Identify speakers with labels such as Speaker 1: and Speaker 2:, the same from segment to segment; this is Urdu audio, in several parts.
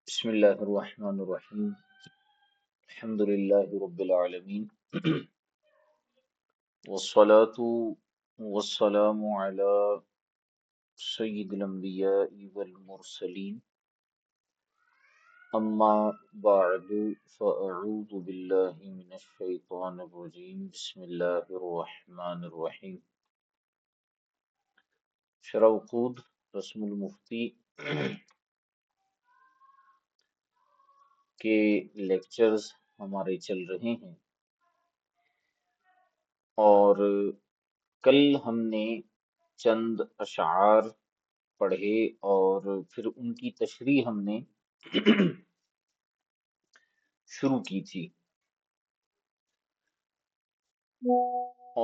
Speaker 1: بسم الله الرحمن الرحيم. الحمد لله رب العالمين. والصلاة والسلام على سيد الأنبياء والمرسلين. أما بعد فأعوذ بالله من الشيطان الرجيم. بسم الله الرحمن الرحيم. شرح وقود رسم المفتی کے لیکچرز ہمارے چل رہے ہیں، اور کل ہم نے چند اشعار پڑھے اور پھر ان کی تشریح ہم نے شروع کی تھی،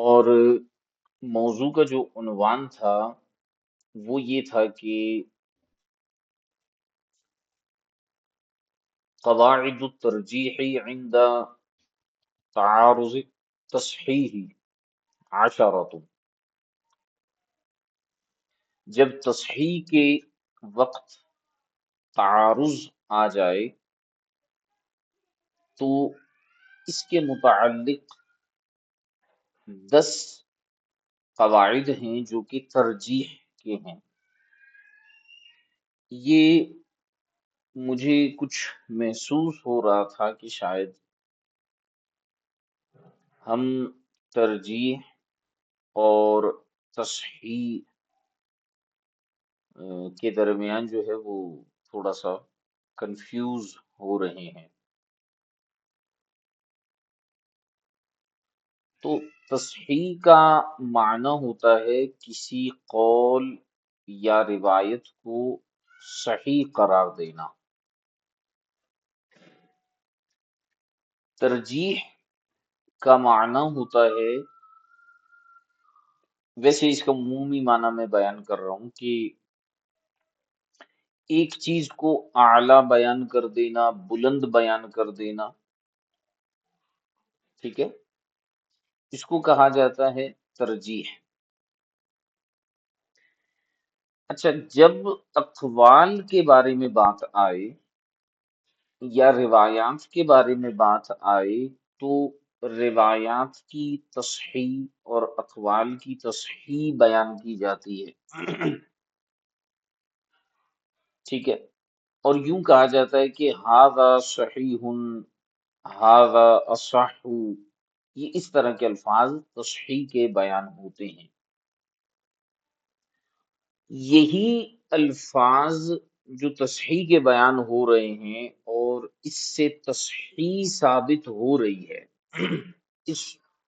Speaker 1: اور موضوع کا جو عنوان تھا وہ یہ تھا کہ قواعد الترجیح عند تعارض تصحیح عشرۃ. جب تصحیح کے وقت تعارض آ جائے تو اس کے متعلق 10 قواعد ہیں جو کہ ترجیح کے ہیں. یہ مجھے کچھ محسوس ہو رہا تھا کہ شاید ہم ترجیح اور تصحیح کے درمیان جو ہے وہ تھوڑا سا کنفیوز ہو رہے ہیں. تو تصحیح کا معنی ہوتا ہے کسی قول یا روایت کو صحیح قرار دینا. ترجیح کا معنی ہوتا ہے، ویسے اس کا عمومی معنی میں بیان کر رہا ہوں، کہ ایک چیز کو اعلیٰ بیان کر دینا، بلند بیان کر دینا. ٹھیک ہے، اس کو کہا جاتا ہے ترجیح. اچھا، جب اقوال کے بارے میں بات آئے یا روایات کے بارے میں بات آئے تو روایات کی تصحیح اور اقوال کی تصحیح بیان کی جاتی ہے. ٹھیک ہے، اور یوں کہا جاتا ہے کہ ھذا صحیح، ھذا اصح. یہ اس طرح کے الفاظ تصحیح کے بیان ہوتے ہیں. یہی الفاظ جو تصحیح کے بیان ہو رہے ہیں اور اس سے تصحیح ثابت ہو رہی ہے، اس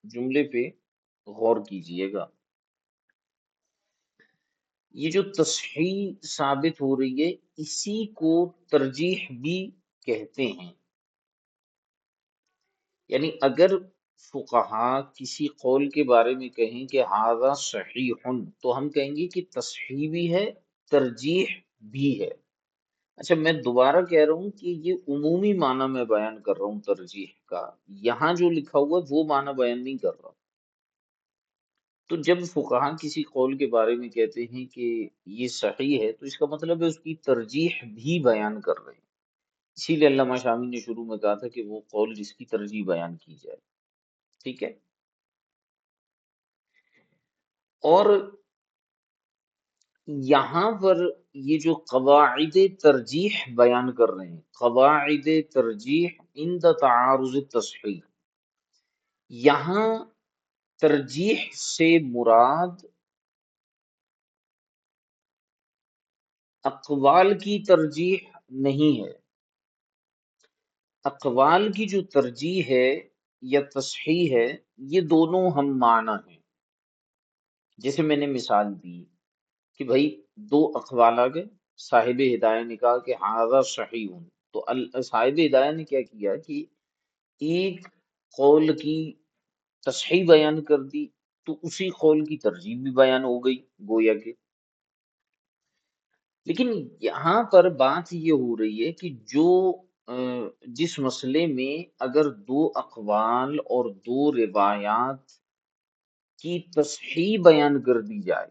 Speaker 1: جملے پہ غور کیجئے گا. یہ جو تصحیح ثابت ہو رہی ہے اسی کو ترجیح بھی کہتے ہیں. یعنی اگر فقہا کسی قول کے بارے میں کہیں کہ ھذا صحیح، تو ہم کہیں گے کہ تصحیح بھی ہے، ترجیح بھی ہے. اچھا، میں دوبارہ کہہ رہا ہوں کہ یہ عمومی معنی میں بیان کر رہا ہوں ترجیح کا، یہاں جو لکھا ہوا ہے وہ معنی بیان نہیں کر رہا. تو جب فقہا کسی قول کے بارے میں کہتے ہیں کہ یہ صحیح ہے تو اس کا مطلب ہے اس کی ترجیح بھی بیان کر رہے ہیں. اسی لیے علامہ شامی نے شروع میں کہا تھا کہ وہ قول جس کی ترجیح بیان کی جائے. ٹھیک ہے، اور یہاں پر یہ جو قواعد ترجیح بیان کر رہے ہیں، قواعد ترجیح عند تعارض التصحیح، یہاں ترجیح سے مراد اقوال کی ترجیح نہیں ہے. اقوال کی جو ترجیح ہے یا تصحیح ہے، یہ دونوں ہم معنی ہیں. جیسے میں نے مثال دی کہ بھائی دو اقوال آ گئے، صاحب ہدایہ نے کہا کہ ھذا صحیح، تو صاحب ہدایہ نے کیا کیا کہ ایک قول کی تصحیح بیان کر دی، تو اسی قول کی ترجیح بھی بیان ہو گئی گویا کہ. لیکن یہاں پر بات یہ ہو رہی ہے کہ جو جس مسئلے میں اگر دو اقوال اور دو روایات کی تصحیح بیان کر دی جائے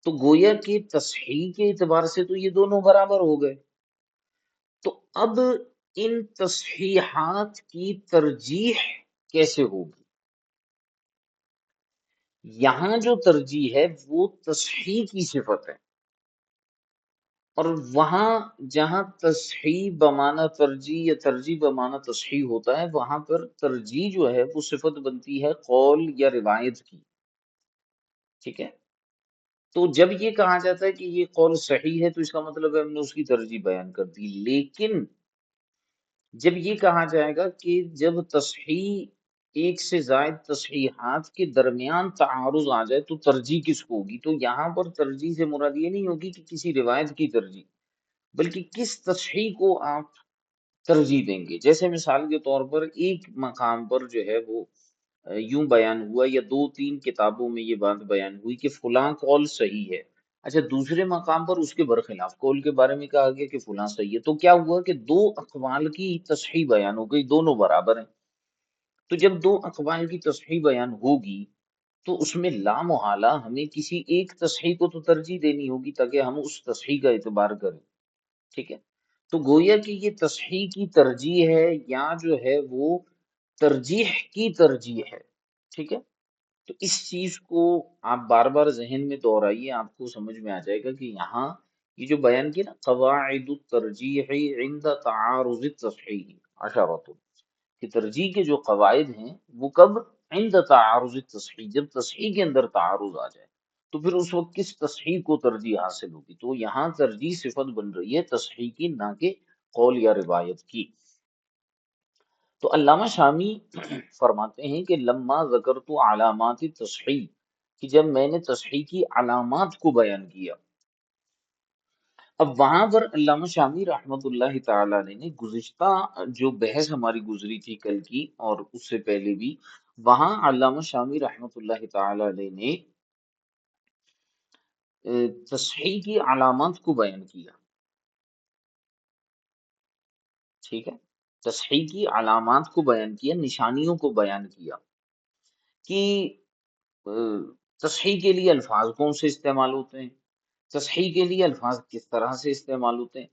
Speaker 1: تو گویا کہ تصحیح کے اعتبار سے تو یہ دونوں برابر ہو گئے. اب ان تصحیحات کی ترجیح کیسے ہوگی؟ یہاں جو ترجیح ہے وہ تصحیح کی صفت ہے، اور وہاں جہاں تصحیح بمعنی ترجیح یا ترجیح بمعنی تصحیح ہوتا ہے، وہاں پر ترجیح جو ہے وہ صفت بنتی ہے قول یا روایت کی. ٹھیک ہے، تو جب یہ کہا جاتا ہے کہ یہ قول صحیح ہے تو اس کا مطلب ہے ہم نے اس کی ترجیح بیان کر دی. لیکن جب یہ کہا جائے گا کہ جب تصحیح ایک سے زائد تصحیحات کے درمیان تعارض آ جائے تو ترجیح کس کو ہوگی، تو یہاں پر ترجیح سے مراد یہ نہیں ہوگی کہ کسی روایت کی ترجیح، بلکہ کس تصحیح کو آپ ترجیح دیں گے. جیسے مثال کے طور پر ایک مقام پر جو ہے وہ یوں بیان ہوا، یا دو تین کتابوں میں یہ بات بیان ہوئی کہ فلاں قول صحیح ہے. اچھا، دوسرے مقام پر اس کے برخلاف قول کے بارے میں کہا گیا کہ فلاں صحیح ہے. تو کیا ہوا کہ دو اقوال کی تصحیح بیان ہو گئی، دونوں برابر ہیں. تو جب دو اقوال کی تصحیح بیان ہوگی تو اس میں لا محالہ ہمیں کسی ایک تصحیح کو تو ترجیح دینی ہوگی تاکہ ہم اس تصحیح کا اعتبار کریں. ٹھیک ہے، تو گویا کہ یہ تصحیح کی ترجیح ہے یا جو ہے وہ ترجیح کی ترجیح ہے. ٹھیک ہے، تو اس چیز کو آپ بار بار ذہن میں دہرائیے، آپ کو سمجھ میں آ جائے گا کہ یہاں یہ جو بیان کیا نا، قواعد الترجیح عند تعارض التصحیح عشرۃ، کہ ترجیح کے جو قواعد ہیں وہ کب؟ عند تعارض التصحیح، جب تصحیح کے اندر تعارض آ جائے تو پھر اس وقت کس تصحیح کو ترجیح حاصل ہوگی. تو یہاں ترجیح صفت بن رہی ہے تصحیح کی، نہ کہ قول یا روایت کی. تو علامہ شامی فرماتے ہیں کہ لما ذکرت علامات تصحیح، کہ جب میں نے تصحیح کی علامات کو بیان کیا. اب وہاں پر علامہ شامی رحمت اللہ تعالی علیہ نے گزشتہ جو بحث ہماری گزری تھی کل کی اور اس سے پہلے بھی، وہاں علامہ شامی رحمت اللہ تعالی علیہ نے تصحیح کی علامات کو بیان کیا. ٹھیک ہے، تصحیح کی علامات کو بیان کیا، نشانیوں کو بیان کیا کہ تصحیح کے لیے الفاظ کون سے استعمال ہوتے ہیں، تصحیح کے لیے الفاظ کس طرح سے استعمال ہوتے ہیں.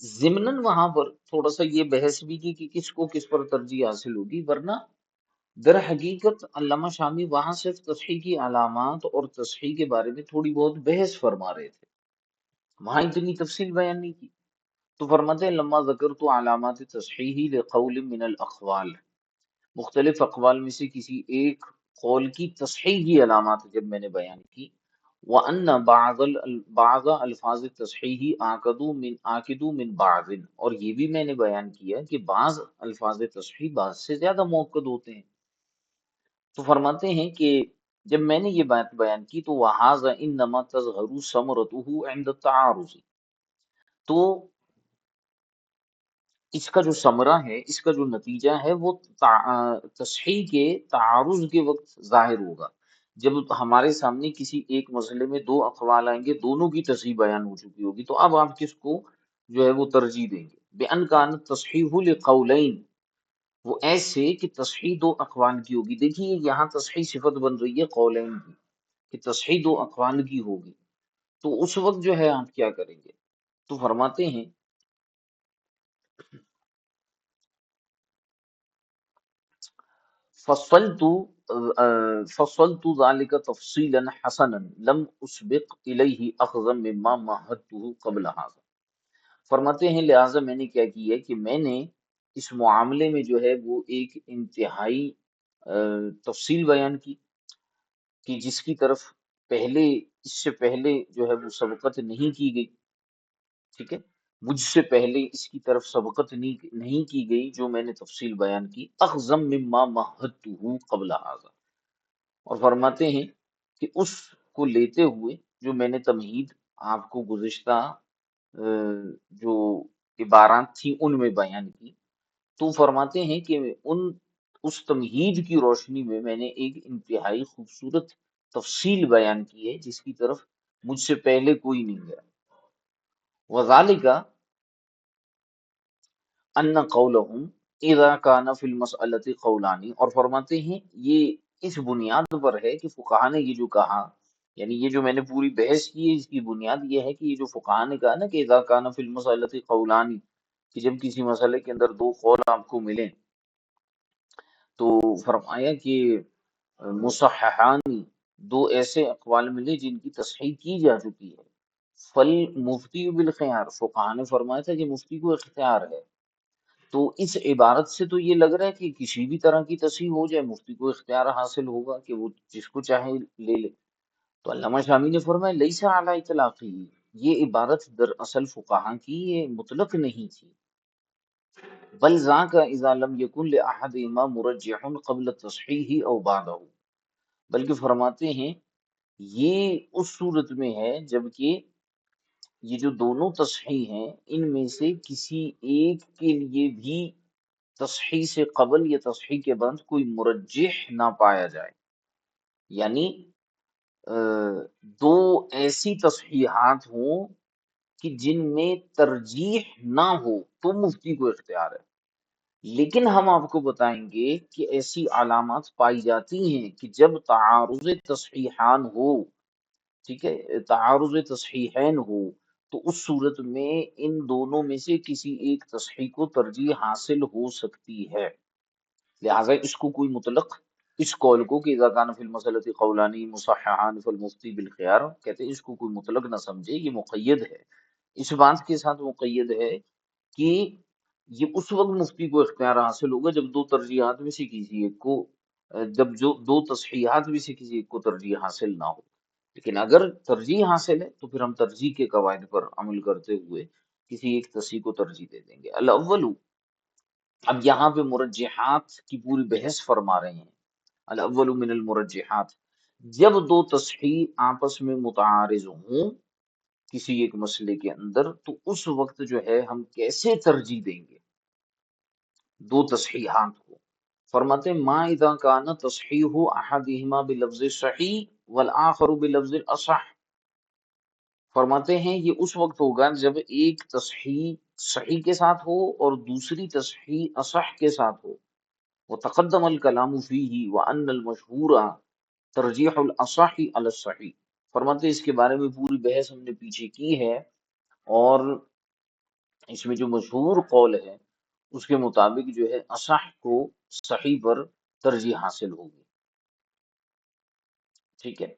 Speaker 1: ضمناً وہاں پر تھوڑا سا یہ بحث بھی کی کہ کس کو کس پر ترجیح حاصل ہوگی، ورنہ در حقیقت علامہ شامی وہاں صرف تصحیح کی علامات اور تصحیح کے بارے میں تھوڑی بہت بحث فرما رہے تھے، وہاں اتنی تفصیل بیان نہیں کی. تو فرماتے ہیں لما ذکرت علامات تصحیح لقول من الاقوال، مختلف اقوال میں سے کسی ایک قول کی تصحیح کی علامات جب میں نے بیان کی، وَأَنَّ بعض الفاظ التصحیح آکدو من بعض، اور یہ بھی میں نے بیان کیا کہ بعض الفاظ تصحیح بعض سے زیادہ مؤکد ہوتے ہیں. تو فرماتے ہیں کہ جب میں نے یہ بات بیان کی تو وَهَذَا إِنَّمَا تَظْهَرُ ثَمَرَتُهُ عِنْدَ التَّعَارُضِ، تو اس کا جو ثمرہ ہے، اس کا جو نتیجہ ہے وہ تصحیح کے تعارض کے وقت ظاہر ہوگا. جب ہمارے سامنے کسی ایک مسئلے میں دو اقوال آئیں گے، دونوں کی تصحیح بیان ہو چکی ہوگی، تو اب آپ کس کو جو ہے وہ ترجیح دیں گے. بِأَنْ كَانَتْ تَصْحِيحُ لِقَوْلَيْن، وہ ایسے کہ تصحیح دو اقوال کی ہوگی. دیکھیے یہاں تصحیح صفت بن رہی ہے قولین کی، کہ تصحیح دو اقوال کی ہوگی. تو اس وقت جو ہے آپ کیا کریں گے؟ تو فرماتے ہیں فصلت فصلت ذلك تفصیلا حسنا لم اسبق الیہ اخذا مما مہدته قبل هذا. فرماتے ہیں لہٰذا میں نے کیا کیا کہ میں نے اس معاملے میں جو ہے وہ ایک انتہائی تفصیل بیان کی کہ جس کی طرف پہلے اس سے پہلے جو ہے وہ سبقت نہیں کی گئی. ٹھیک ہے، مجھ سے پہلے اس کی طرف سبقت نہیں کی گئی جو میں نے تفصیل بیان کی، اخذم مما مہدته قبل هذا. اور فرماتے ہیں کہ اس کو لیتے ہوئے جو میں نے تمہید آپ کو گزشتہ جو عبارات تھیں ان میں بیان کی، تو فرماتے ہیں کہ اس تمہید کی روشنی میں نے ایک انتہائی خوبصورت تفصیل بیان کی ہے جس کی طرف مجھ سے پہلے کوئی نہیں گیا. وذالک ان قولہم اذا کان فی المسألۃ قولانی، اور فرماتے ہیں یہ اس بنیاد پر ہے کہ فقہا نے یہ جو کہا، یعنی یہ جو میں نے پوری بحث کی ہے اس کی بنیاد یہ ہے کہ یہ جو فقہا نے کہا نا کہ اذا کان فی المسألۃ قولانی، کہ جب کسی مسئلے کے اندر دو قول آپ کو ملیں تو فرمایا کہ مصححانی، دو ایسے اقوال ملے جن کی تصحیح کی جا چکی ہے، فل مفتی بالخیار، فقہا نے فرمایا تھا کہ مفتی کو اختیار ہے. تو اس عبارت سے تو یہ لگ رہا ہے کہ کسی بھی طرح کی تصحیح ہو جائے مفتی کو اختیار حاصل ہوگا کہ وہ جس کو چاہے لے لے. تو علامہ شامی نے فرمایا لیس علی اطلاقی، یہ عبارت دراصل فقہا کی یہ مطلق نہیں تھی، بل ذاک اذا لم یکن لاحدہما مرجح قبل التصحیح او بعدہ، بلکہ فرماتے ہیں یہ اس صورت میں ہے جبکہ یہ جو دونوں تصحیح ہیں ان میں سے کسی ایک کے لیے بھی تصحیح سے قبل یا تصحیح کے بعد کوئی مرجح نہ پایا جائے. یعنی دو ایسی تصحیحات ہوں کہ جن میں ترجیح نہ ہو تو مفتی کو اختیار ہے. لیکن ہم آپ کو بتائیں گے کہ ایسی علامات پائی جاتی ہیں کہ جب تعارض تصحیحان ہو، ٹھیک ہے، تعارض تصحیحین ہو، تو اس صورت میں ان دونوں میں سے کسی ایک تصحیح کو ترجیح حاصل ہو سکتی ہے. لہٰذا اس کو کوئی مطلق، اس قول کو کہ اذا کان فی المسئلۃ قولانی مصححان فالمفتی بالخیار، کہتے ہیں اس کو کوئی مطلق نہ سمجھے، یہ مقید ہے. اس بات کے ساتھ مقید ہے کہ یہ اس وقت مفتی کو اختیار حاصل ہوگا جب دو ترجیحات میں سے کسی ایک کو، جب جو دو تصحیحات میں سے کسی ایک کو ترجیح حاصل نہ ہو. لیکن اگر ترجیح حاصل ہے تو پھر ہم ترجیح کے قواعد پر عمل کرتے ہوئے کسی ایک تصحیح کو ترجیح دے دیں گے. الاول، اب یہاں پہ مرجحات کی پوری بحث فرما رہے ہیں. الاول من المرجحات، جب دو تصحیح آپس میں متعارض ہوں کسی ایک مسئلے کے اندر تو اس وقت جو ہے ہم کیسے ترجیح دیں گے دو تصحیحات کو. فرماتے ہیں ما اذا کان تصحیح احدہما بلفظ صحیح والآخر بلفظ اصح، فرماتے ہیں یہ اس وقت ہوگا جب ایک تصحیح صحیح کے ساتھ ہو اور دوسری تصحیح اصح کے ساتھ ہو. وتقدم الکلام فیہ وان المشہور ترجیح الاصح علی الصحیح، فرماتے ہیں اس کے بارے میں پوری بحث ہم نے پیچھے کی ہے، اور اس میں جو مشہور قول ہے اس کے مطابق جو ہے اصح کو صحیح پر ترجیح حاصل ہوگی. ٹھیک ہے.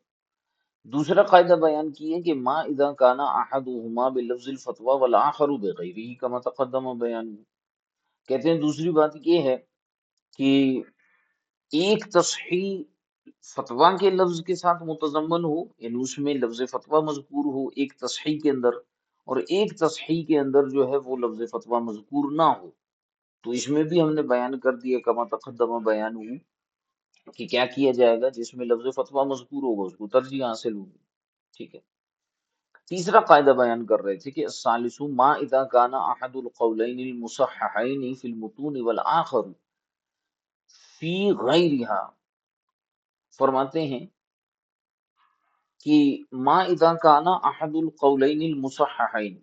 Speaker 1: دوسرا قاعدہ بیان کیے کہ ما اذا کان احدهما بلفظ الفتوى والآخر بغیرہ کما تقدم بیان. کہتے ہیں دوسری بات یہ ہے کہ ایک تصحیح فتویٰ کے لفظ کے ساتھ متضمن ہو، یعنی اس میں لفظ فتویٰ مذکور ہو ایک تصحیح کے اندر، اور ایک تصحیح کے اندر جو ہے وہ لفظ فتویٰ مذکور نہ ہو. تو اس میں بھی ہم نے بیان کر دیا کما تقدم بیان ہو کہ کیا کیا جائے گا، جس میں لفظ فتویٰ مذکور ہوگا اس کو ترجیح حاصل ہوگی. ٹھیک ہے. تیسرا قاعدہ بیان کر رہے تھے کہ الثالث ما اذا كان احد القولين المصححين في المتون والآخر في غیرها، فرماتے ہیں کہ ما اذا كان احد القولين المصححين،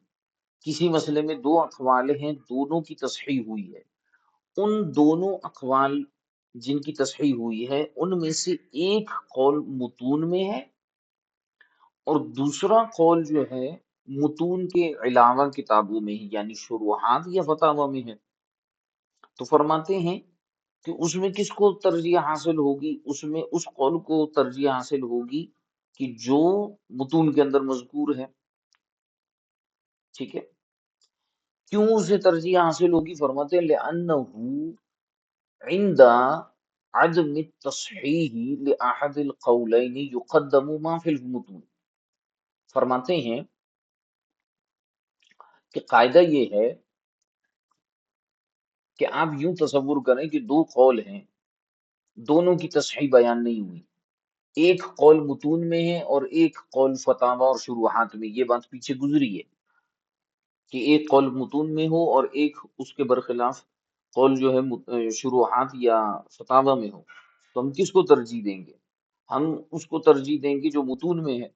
Speaker 1: کسی مسئلے میں دو اقوال ہیں دونوں کی تصحیح ہوئی ہے، ان دونوں اقوال جن کی تصحیح ہوئی ہے ان میں سے ایک قول متون میں ہے اور دوسرا قول جو ہے متون کے علاوہ کتابوں میں ہی یعنی شروحات یا فتاوی میں ہے. تو فرماتے ہیں کہ اس میں کس کو ترجیح حاصل ہوگی، اس میں اس قول کو ترجیح حاصل ہوگی کہ جو متون کے اندر مذکور ہے. ٹھیک ہے. کیوں اسے ترجیح حاصل ہوگی؟ فرماتے ہیں لأنہ عند عدم التصحیح لأحد القولین یقدم ما فی المتون، فرماتے ہیں کہ قاعدہ یہ ہے کہ آپ یوں تصور کریں کہ دو قول ہیں دونوں کی تصحیح بیان نہیں ہوئی، ایک قول متون میں ہے اور ایک قول فتاوی اور شروحات میں. یہ بات پیچھے گزری ہے کہ ایک قول متون میں ہو اور ایک اس کے برخلاف قول جو ہے شروحات یا فتاوی میں ہو. تو ہم کس کو ترجیح دیں گے؟ ہم اس کو ترجیح دیں گے جو متون میں ہے.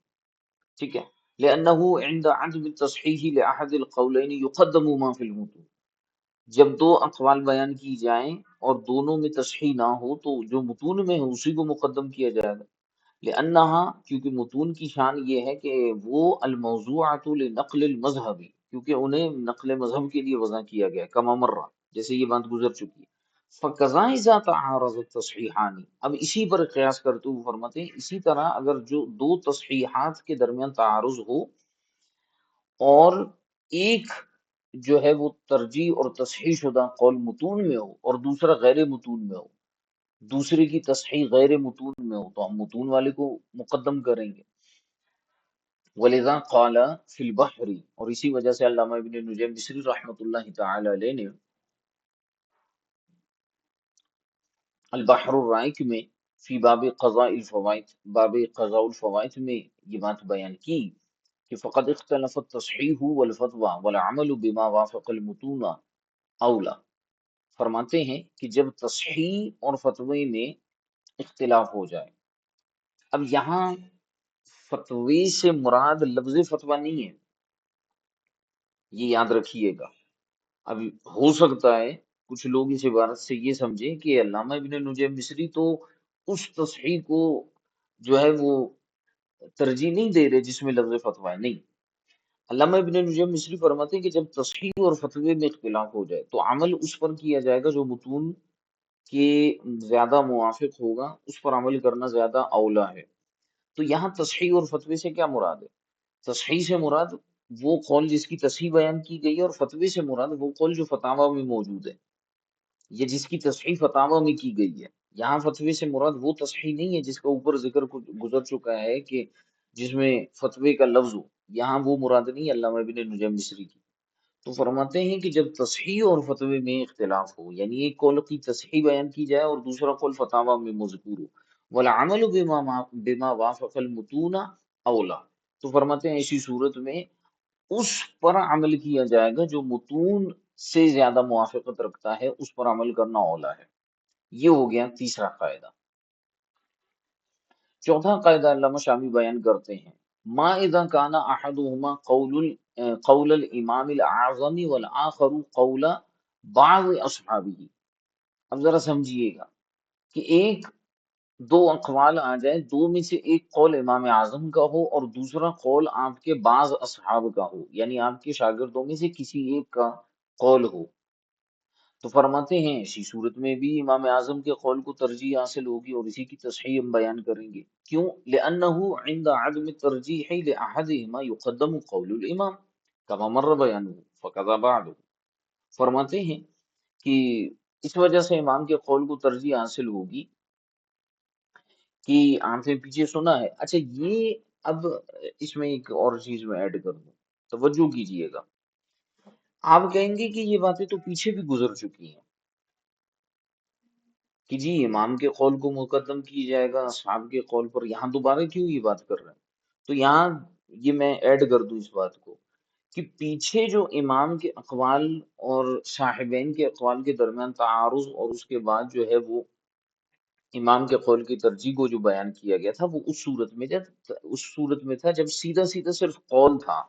Speaker 1: ٹھیک ہے. لأنه عند عدم التصحیح لأحد القولین یقدم ما فی المتون، جب دو اقوال بیان کی جائیں اور دونوں میں تصحیح نہ ہو تو جو متون میں ہے اسی کو مقدم کیا جائے گا. لأنها، کیونکہ متون کی شان یہ ہے کہ وہ الموضوعۃ لنقل المذہبی، کیونکہ انہیں نقل مذہب کے لیے وضع کیا گیا ہے، کما مرہ، جیسے یہ بات گزر چکی ہے۔ فَقَضَا اِذَا تَعَارَضَ التَّصْحِیحَانِ، اب اسی پر قیاس کرتے ہوئے فرماتے ہیں اسی طرح اگر جو دو تصحیحات کے درمیان تعارض ہو اور ایک جو ہے وہ ترجیح اور تصحیح شدہ قول متون میں ہو اور دوسرا غیر متون میں ہو، دوسرے کی تصحیح غیر متون میں ہو، تو ہم متون والے کو مقدم کریں گے۔ وَلِذَا قَالَ فِي الْبَحْرِ، اور اسی وجہ سے علامہ ابن نجیم مصری رحمۃ اللہ تعالی علیہ نے البحر الرائق میں فی باب قضاء الفوائد، باب قضاء الفوائد میں یہ بات بیان کی کہ فقد اختلف التصحیح والفتوى والعمل بما وافق المتون اولا، فرماتے ہیں کہ جب تصحیح اور فتوے میں اختلاف ہو جائے، اب یہاں فتوی سے مراد لفظ فتویٰ نہیں ہے، یہ یاد رکھیے گا۔ اب ہو سکتا ہے کچھ لوگ اس عبارت سے یہ سمجھیں کہ علامہ ابن نجیم مصری تو اس تصحیح کو جو ہے وہ ترجیح نہیں دے رہے جس میں لفظ فتویٰ ہے، نہیں۔ علامہ ابن نجیم مصری فرماتے ہیں کہ جب تصحیح اور فتوے میں اختلاف ہو جائے تو عمل اس پر کیا جائے گا جو متون کے زیادہ موافق ہوگا، اس پر عمل کرنا زیادہ اولا ہے۔ تو یہاں تصحیح اور فتوے سے کیا مراد ہے؟ تصحیح سے مراد وہ قول جس کی تصحیح بیان کی گئی ہے، اور فتوے سے مراد وہ قول جو فتاوی میں موجود ہے یا جس کی تصحیح فتاوی میں کی گئی ہے۔ یہاں فتوے سے مراد وہ تصحیح نہیں ہے جس کا اوپر ذکر گزر چکا ہے کہ جس میں فتوے کا لفظ ہو، یہاں وہ مراد نہیں ہے علامہ ابن نجم مصری کی۔ تو فرماتے ہیں کہ جب تصحیح اور فتوے میں اختلاف ہو، یعنی ایک قول کی تصحیح بیان کی جائے اور دوسرا قول فتاوی میں مذکور ہو، والعمل بما وافق المتون اولا، تو فرماتے ہیں اسی صورت میں اس پر عمل کیا جائے گا جو متون سے زیادہ موافقت رکھتا ہے، اس پر عمل کرنا اولا ہے۔ یہ ہو گیا تیسرا قاعدہ۔ چوتھا قاعدہ علامہ شامی بیان کرتے ہیں، ما اذا کان احدهما قول الامام الاعظم والآخر قول بعض اصحابہ۔ اب ذرا سمجھیے گا کہ ایک دو اقوال آ جائے، دو میں سے ایک قول امام اعظم کا ہو اور دوسرا قول آپ کے بعض اصحاب کا ہو، یعنی آپ کے شاگردوں میں سے کسی ایک کا قول ہو، تو فرماتے ہیں اسی صورت میں بھی امام اعظم کے قول کو ترجیح حاصل ہوگی اور اسی کی تصحیح ہم بیان کریں گے۔ کیوں؟ لأنه عند عدم الترجیح لأحدهما يقدم قول الامام كما مر بیانه فكذا بعده۔ فرماتے ہیں کہ اس وجہ سے امام کے قول کو ترجیح حاصل ہوگی کہ آپ نے پیچھے سنا ہے۔ اچھا یہ اب اس میں ایک اور چیز میں ایڈ کر دوں، توجہ کیجئے گا۔ آپ کہیں گے کہ یہ باتیں تو پیچھے بھی گزر چکی ہیں کہ جی امام کے قول کو مقدم کی جائے گا اصحاب کے قول پر، یہاں دوبارہ کیوں یہ بات کر رہے ہیں؟ تو یہاں یہ میں ایڈ کر دوں اس بات کو کہ پیچھے جو امام کے اقوال اور صاحبین کے اقوال کے درمیان تعارض اور اس کے بعد جو ہے وہ امام کے قول کی ترجیح کو جو بیان کیا گیا تھا، وہ اس صورت میں تھا جب سیدھا سیدھا صرف قول تھا۔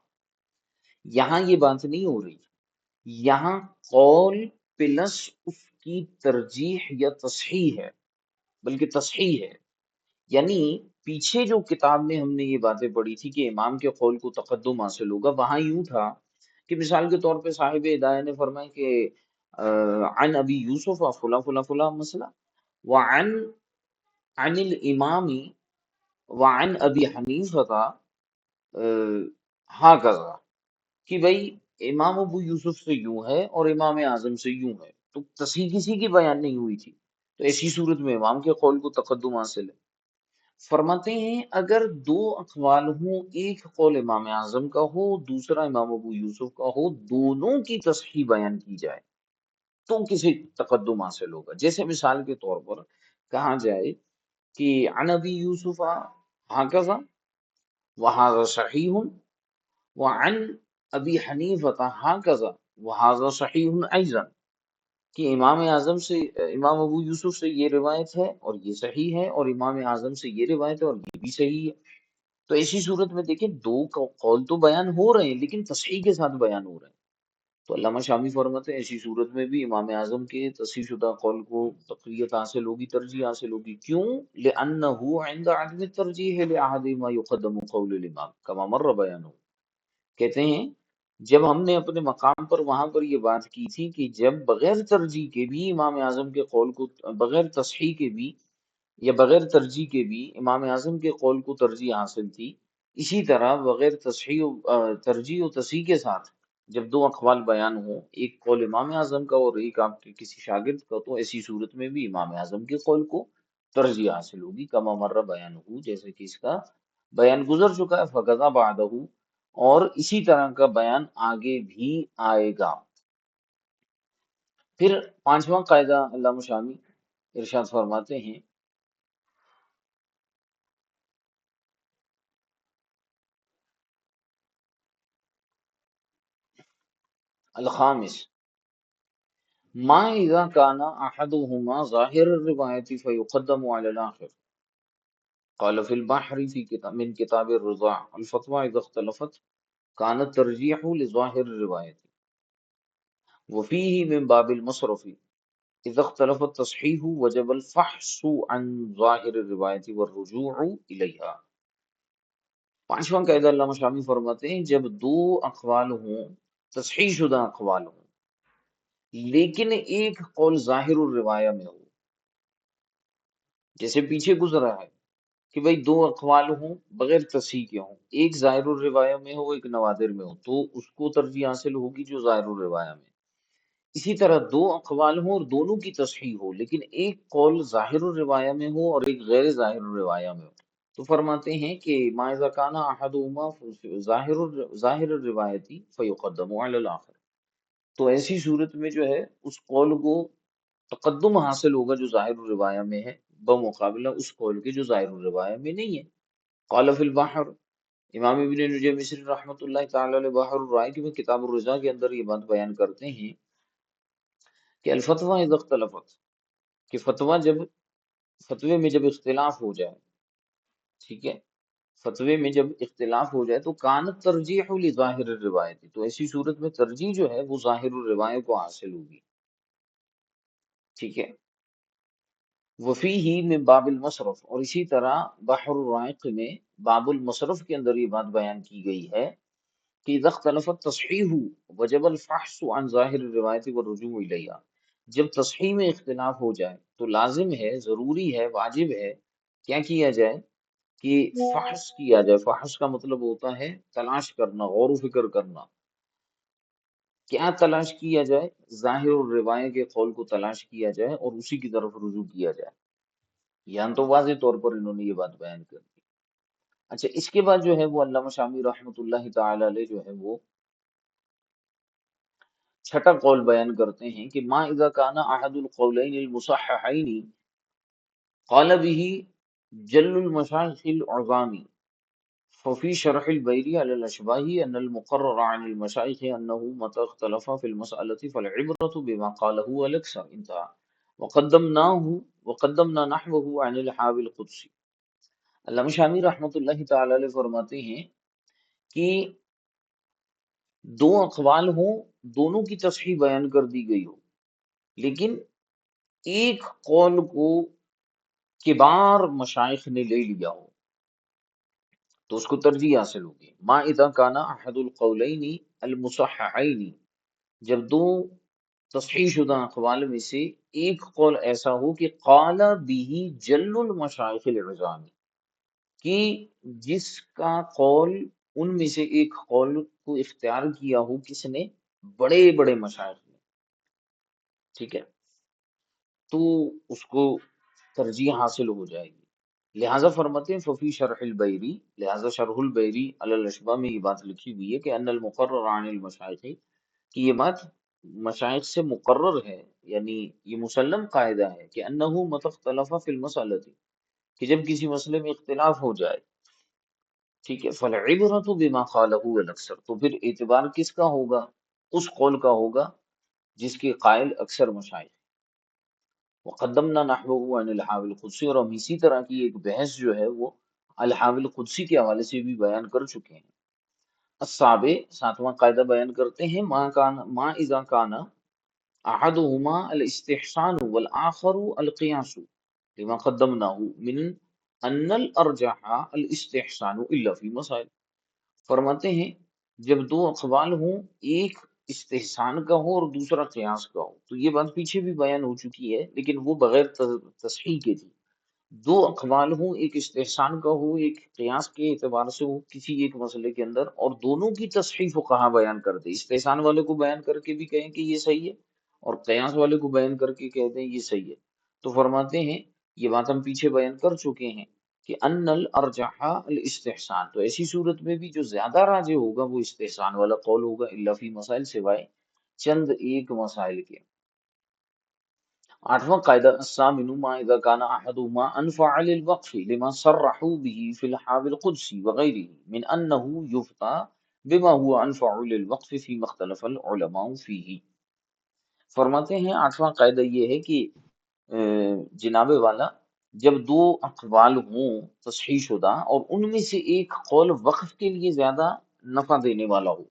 Speaker 1: یہاں یہ بات نہیں ہو رہی، یہاں قول پلس اس کی ترجیح یا تصحیح ہے، بلکہ تصحیح ہے۔ یعنی پیچھے جو کتاب میں ہم نے یہ باتیں پڑھی تھی کہ امام کے قول کو تقدم حاصل ہوگا، وہاں یوں تھا کہ مثال کے طور پہ صاحب ہدایہ نے فرمایا کہ عن ابی یوسف فلاں فلاں فلاں مسئلہ، عن الامام وعن ابی حنیفہ ہاکذا، کہ بھئی امام ابو یوسف سے یوں ہے اور امام اعظم سے یوں ہے، تو تصحیح کسی کی بیان نہیں ہوئی تھی، تو ایسی صورت میں امام کے قول کو تقدم حاصل ہے۔ فرماتے ہیں اگر دو اقوال ہوں، ایک قول امام اعظم کا ہو دوسرا امام ابو یوسف کا ہو، دونوں کی تصحیح بیان کی جائے تو کسی تقدم حاصل ہوگا۔ جیسے مثال کے طور پر کہا جائے کہ عن ابی یوسف ہکذا وہذا صحیح وعن ابی حنیفہ ہکذا وہذا صحیح ایضا، کہ امام اعظم سے امام ابو یوسف سے یہ روایت ہے اور یہ صحیح ہے، اور امام اعظم سے یہ روایت ہے اور یہ بھی صحیح ہے۔ تو ایسی صورت میں دیکھیں دو قول تو بیان ہو رہے ہیں لیکن تصحیح کے ساتھ بیان ہو رہے ہیں۔ تو علامہ شامی فرماتے ہیں ایسی صورت میں بھی امام اعظم کے تصحیح شدہ قول کو تقویت حاصل ہوگی، ترجیح حاصل ہوگی۔ کیوں؟ لأنه عند عدم الترجیح لأحدهما يقدم قول الامام كما مر بیانہ، کہتے ہیں جب ہم نے اپنے مقام پر وہاں پر یہ بات کی تھی کہ جب بغیر ترجیح کے بھی امام اعظم کے قول کو، بغیر تصحیح کے بھی یا بغیر ترجیح کے بھی امام اعظم کے قول کو ترجیح حاصل تھی، اسی طرح بغیر تصحیح ترجیح و تصحیح کے ساتھ جب دو اقوال بیان ہوں، ایک قول امام اعظم کا اور ایک آپ کے کسی شاگرد کا، تو ایسی صورت میں بھی امام اعظم کے قول کو ترجیح حاصل ہوگی، کما مرہ بیان ہو، جیسے کہ اس کا بیان گزر چکا ہے، فقضا بعدہ، اور اسی طرح کا بیان آگے بھی آئے گا۔ پھر پانچواں قاعدہ علامہ شامی ارشاد فرماتے ہیں، الخامس ما اذا كان احدهما ظاهر الروایت فيقدم على الاخر، قال في البحر في كتاب من كتاب الرضاع الفتوى اذا اختلفت كان الترجيح لظاهر الروایت، وفيه من باب المصرف اذا اختلف التصحيح وجب الفحص عن ظاهر الروایت والرجوع اليها۔ پانچواں قاعدہ علامہ شامی فرماتے ہیں، جب دو اقوال ہوں، تصحیح شدہ اقوال ہوں، لیکن ایک قول ظاہر الروایہ میں ہو، جیسے پیچھے گزرا ہے کہ بھئی دو اقوال ہوں بغیر تصحیح کے ہوں، ایک ظاہر الروایہ میں ہو ایک نوادر میں ہو، تو اس کو ترجیح حاصل ہوگی جو ظاہر الروایہ میں۔ اسی طرح دو اقوال ہوں اور دونوں کی تصحیح ہو، لیکن ایک قول ظاہر الروایہ میں ہو اور ایک غیر ظاہر الروایہ میں ہو، تو فرماتے ہیں کہ ما اذا کان احدهما ظاہر الروایتی فیقدم علی الاخر، تو ایسی صورت میں جو ہے اس قول کو تقدم حاصل ہوگا جو ظاہر الروایہ میں ہے، بمقابلہ اس قول کے جو ظاہر الروایہ میں نہیں ہے۔ قال فی البحر، امام ابن نجم مصری رحمۃ اللہ تعالی علیہ بحر الرائے کی میں کتاب الرضا کے اندر یہ بات بیان کرتے ہیں کہ الفتوہ اذا اختلفت، کہ فتوے میں جب اختلاف ہو جائے، ٹھیک ہے، فتوے میں جب اختلاف ہو جائے تو کانت ترجیح لظاہر الروایت، تو ایسی صورت میں ترجیح جو ہے وہ ظاہر الروایہ کو حاصل ہوگی، ٹھیک ہے۔ وفیہ من باب المصرف، اور اسی طرح بحر الرائق میں باب المصرف کے اندر یہ بات بیان کی گئی ہے کہ اذا اختلفت تصحیح وجب الفحص عن ظاہر الروایت والرجوع الیہا، جب تصحیح میں اختلاف ہو جائے تو لازم ہے، ضروری ہے، واجب ہے، کیا کیا جائے کہ فحص کیا جائے۔ فحص کا مطلب ہوتا ہے تلاش کرنا، غور و فکر کرنا۔ کیا تلاش کیا جائے؟ ظاہر الروایہ کے قول کو تلاش کیا جائے اور اسی کی طرف رجوع کیا جائے۔ یہاں تو واضح طور پر انہوں نے یہ بات بیان کر دی۔ اچھا، اس کے بعد جو ہے وہ علامہ شامی رحمۃ اللہ تعالی علیہ جو ہے وہ چھٹا قول بیان کرتے ہیں کہ ما اذا کان احد القولین المصححین قال به جل المشایخ العظام ففي شرح البيري على الأشباه أن المقرر عن المشايخ أنه متى اختلف في المسألة فالعبرة بما قاله الأكثر، انتهى، وقدمنا نحوه عن الحاوي القدسي۔ علامہ شامی رحمۃ اللہ تعالی علیہ فرماتے ہیں کہ دو اقوال ہوں، دونوں کی تصحیح بیان کر دی گئی ہو، لیکن ایک قول کو کبار مشائخ نے لے لیا ہو، تو اس کو ترجیح حاصل ہوگی۔ ما اذا کانا احد القولین المصححین، جب دو تصحیح شدہ اقوال میں سے ایک قول ایسا ہو کہ قال به جل المشائخ العظام، کہ جس کا قول ان میں سے ایک قول کو اختیار کیا ہو کس نے؟ بڑے بڑے مشائخ نے، ٹھیک ہے، تو اس کو ترجیح حاصل ہو جائے گی۔ لہٰذا فرماتے ہیں ففی شرح البیری، لہٰذا شرح البیری علی الاشباح میں یہ بات لکھی ہوئی ہے کہ ان المقرر عن المشائخ، کہ یہ بات مشائخ سے مقرر ہے، یعنی یہ مسلم قاعدہ ہے کہ انہ متى اختلف فی المسألۃ، کہ جب کسی مسئلے میں اختلاف ہو جائے، ٹھیک ہے، فالعبرۃ بما قالہ الاکثر، تو پھر اعتبار کس کا ہوگا؟ اس قول کا ہوگا جس کے قائل اکثر مشائخ۔ وقدمنا نحوه عن الحاوی القدسی، اور ہم اسی طرح کی ایک بحث جو ہے وہ الحاوی القدسی کے حوالے سے بھی بیان کر چکے ہیں۔ السابع، ساتواں قاعدہ بیان کرتے ہیں، ما اذا کان احدهما الاستحسان والآخر القياس لما قدمناه من ان الارجح الاستحسان الا في مسائل، فرماتے ہیں جب دو اقوال ہوں، ایک استحسان کا ہو اور دوسرا قیاس کا ہو، تو یہ بات پیچھے بھی بیان ہو چکی ہے لیکن وہ بغیر تصحیح کے تھی۔ دو اقوال ہوں، ایک استحسان کا ہو، ایک قیاس کے اعتبار سے ہو کسی ایک مسئلے کے اندر، اور دونوں کی تصحیح فقہا بیان کر دے، استحسان والے کو بیان کر کے بھی کہیں کہ یہ صحیح ہے اور قیاس والے کو بیان کر کے کہتے ہیں یہ صحیح ہے، تو فرماتے ہیں یہ بات ہم پیچھے بیان کر چکے ہیں کہ ان الارجح الاستحسان، تو ایسی صورت میں بھی جو زیادہ راجح ہوگا وہ استحسان والا قول ہوگا، الا فی مسائل، سوائے چند ایک مسائل کے۔ آٹھواں قاعدہ الثامن ما اذا كان احدهما انفع للوقف لما صرحوا به في الحاوی القدسی وغيره من انه يفتى بما هو انفع للوقف فيما اختلف العلماء فيه۔ فرماتے ہیں آٹھواں قاعدہ یہ ہے کہ جناب والا، جب دو اقوال ہوں تصحیح شدہ اور ان میں سے ایک قول وقف کے لیے زیادہ نفع دینے والا ہو،